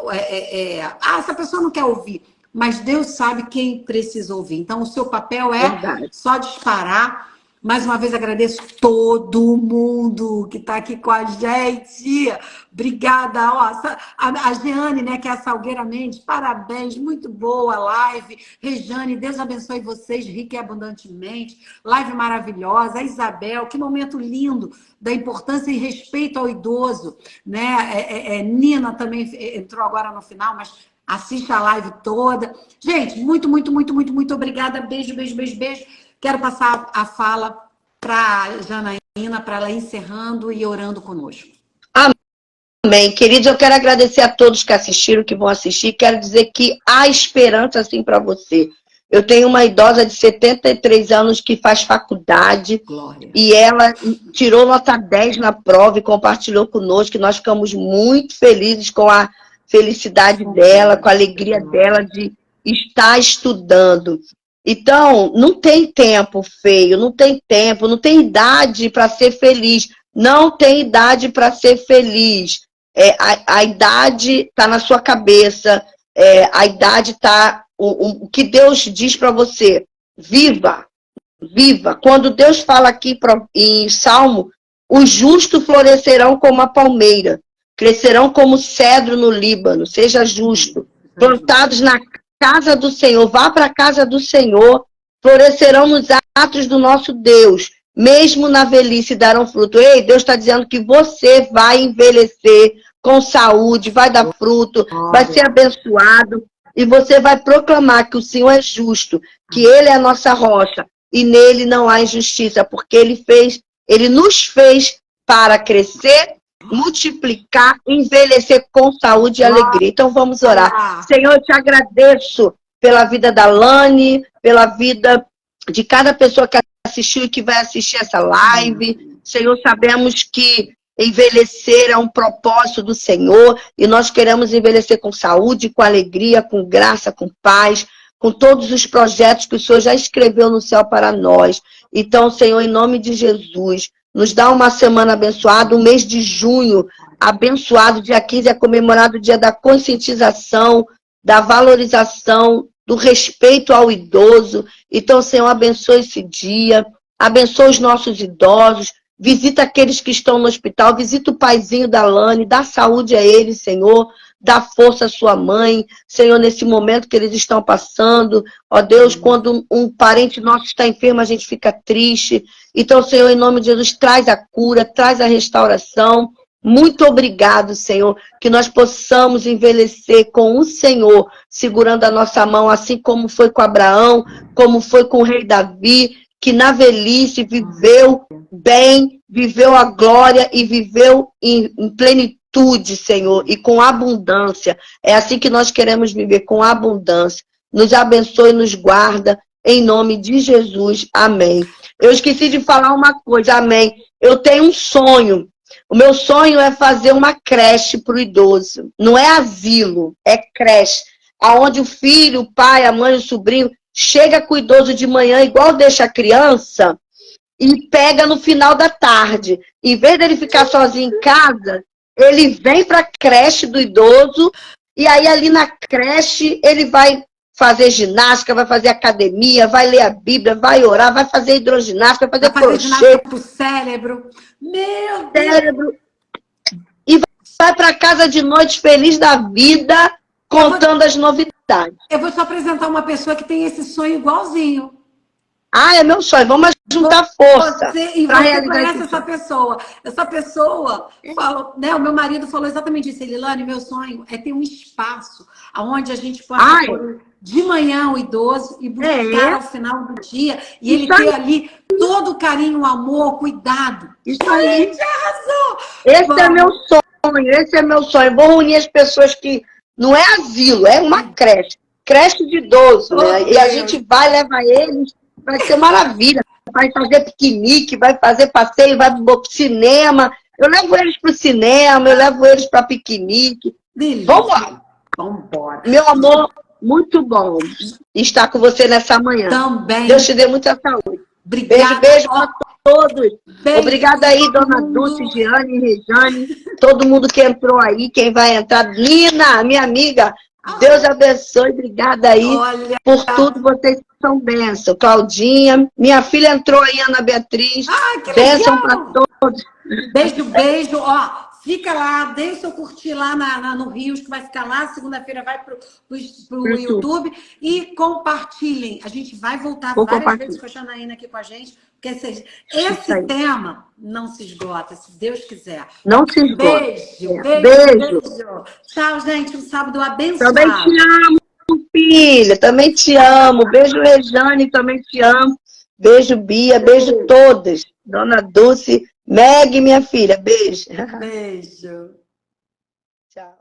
Essa pessoa não quer ouvir. Mas Deus sabe quem precisa ouvir. Então, o seu papel é só disparar. Mais uma vez, agradeço todo mundo que está aqui com a gente. Obrigada. A Jeane, né, que é a Salgueira Mendes, parabéns, muito boa live. Rejane, Deus abençoe vocês, rica e abundantemente. Live maravilhosa. A Isabel, que momento lindo da importância e respeito ao idoso. Né? Nina também entrou agora no final, mas... assiste a live toda. Gente, muito obrigada. Beijo. Quero passar a fala para a Janaína, para ela encerrando e orando conosco. Amém. Queridos, eu quero agradecer a todos que assistiram, que vão assistir. Quero dizer que há esperança, assim, para você. Eu tenho uma idosa de 73 anos que faz faculdade. Glória. E ela tirou nota 10 na prova e compartilhou conosco, que nós ficamos muito felizes com a felicidade dela, com a alegria dela de estar estudando. Então, não tem tempo feio, não tem tempo, não tem idade para ser feliz. Não tem idade para ser feliz. A idade está na sua cabeça, a idade está... O que Deus diz para você, viva. Quando Deus fala aqui em Salmo, os justos florescerão como a palmeira. Crescerão como cedro no Líbano, seja justo. Plantados na casa do Senhor, vá para a casa do Senhor, florescerão nos atos do nosso Deus, mesmo na velhice darão fruto. Ei, Deus está dizendo que você vai envelhecer com saúde, vai dar fruto, vai ser abençoado, e você vai proclamar que o Senhor é justo, que Ele é a nossa rocha, e nele não há injustiça, porque Ele nos fez para crescer, multiplicar, envelhecer com saúde e alegria. Então vamos orar. Senhor, eu te agradeço pela vida da Lani, pela vida de cada pessoa que assistiu e que vai assistir essa live. Senhor, sabemos que envelhecer é um propósito do Senhor e nós queremos envelhecer com saúde, com alegria, com graça, com paz, com todos os projetos que o Senhor já escreveu no céu para nós. Então, Senhor, em nome de Jesus, nos dá uma semana abençoada, um mês de junho abençoado. Dia 15 é comemorado o dia da conscientização, da valorização, do respeito ao idoso. Então, Senhor, abençoe esse dia, abençoe os nossos idosos, visita aqueles que estão no hospital, visita o paizinho da Lani, dá saúde a ele, Senhor, dá força à sua mãe, Senhor, nesse momento que eles estão passando. Ó Deus, quando um parente nosso está enfermo, a gente fica triste. Então, Senhor, em nome de Jesus, traz a cura, traz a restauração. Muito obrigado, Senhor, que nós possamos envelhecer com o Senhor, segurando a nossa mão, assim como foi com Abraão, como foi com o rei Davi, que na velhice viveu bem, viveu a glória e viveu em plenitude, Senhor, e com abundância. É assim que nós queremos viver, com abundância. Nos abençoe e nos guarda, em nome de Jesus. Amém. Eu esqueci de falar uma coisa, amém. Eu tenho um sonho. O meu sonho é fazer uma creche para o idoso. Não é asilo, é creche. Onde o filho, o pai, a mãe, o sobrinho chega com o idoso de manhã, igual deixa a criança, e pega no final da tarde. Em vez dele ficar sozinho em casa, ele vem para a creche do idoso, e aí ali na creche ele vai fazer ginástica, vai fazer academia, vai ler a Bíblia, vai orar, vai fazer hidroginástica, vai fazer crochê. Pro cérebro. Meu Deus! E vai para casa de noite feliz da vida, contando as novidades. Eu vou te apresentar uma pessoa que tem esse sonho igualzinho. Ah, é meu sonho. Vamos juntar força. Você conhece essa pessoa. Essa pessoa falou, né? O meu marido falou exatamente isso. Ele, Lani, meu sonho é ter um espaço onde a gente possa pôr de manhã o idoso e buscar ao final do dia. E ele ter ali todo o carinho, o amor, o cuidado. Isso aí. Arrasou! Esse é meu sonho. Esse é meu sonho. Vou unir as pessoas que... Não é asilo, é uma creche. Creche de idoso, né? E a gente vai, leva eles... Vai ser maravilha. Vai fazer piquenique, vai fazer passeio, vai pro cinema. Eu levo eles pro cinema, eu levo eles para piquenique. Vamos lá. Vamos embora. Meu amor, muito bom estar com você nessa manhã. Também. Deus te dê muita saúde. Obrigada. Beijo para todos. Beijo. Obrigada aí, dona Dulce, Giane, Rejane, todo mundo que entrou aí, quem vai entrar. Lina, minha amiga, Deus abençoe. Obrigada aí por tudo. Vocês são bênção. Claudinha, minha filha entrou aí, Ana Beatriz. Que bênção para todos. Beijo, beijo. Ó, fica lá, deixa eu curtir lá no Rios, que vai ficar lá. Segunda-feira vai pro YouTube. E compartilhem. A gente vai voltar várias vezes com a Janaína aqui com a gente. Porque esse tema não se esgota, se Deus quiser. Não se esgota. Beijo. Tchau, gente. Um sábado abençoado. Também te amo, filha. Também te amo. Beijo, Rejane. Também te amo. Beijo, Bia. Beijo todas. Dona Dulce. Meg, minha filha. Beijo. Beijo. Tchau.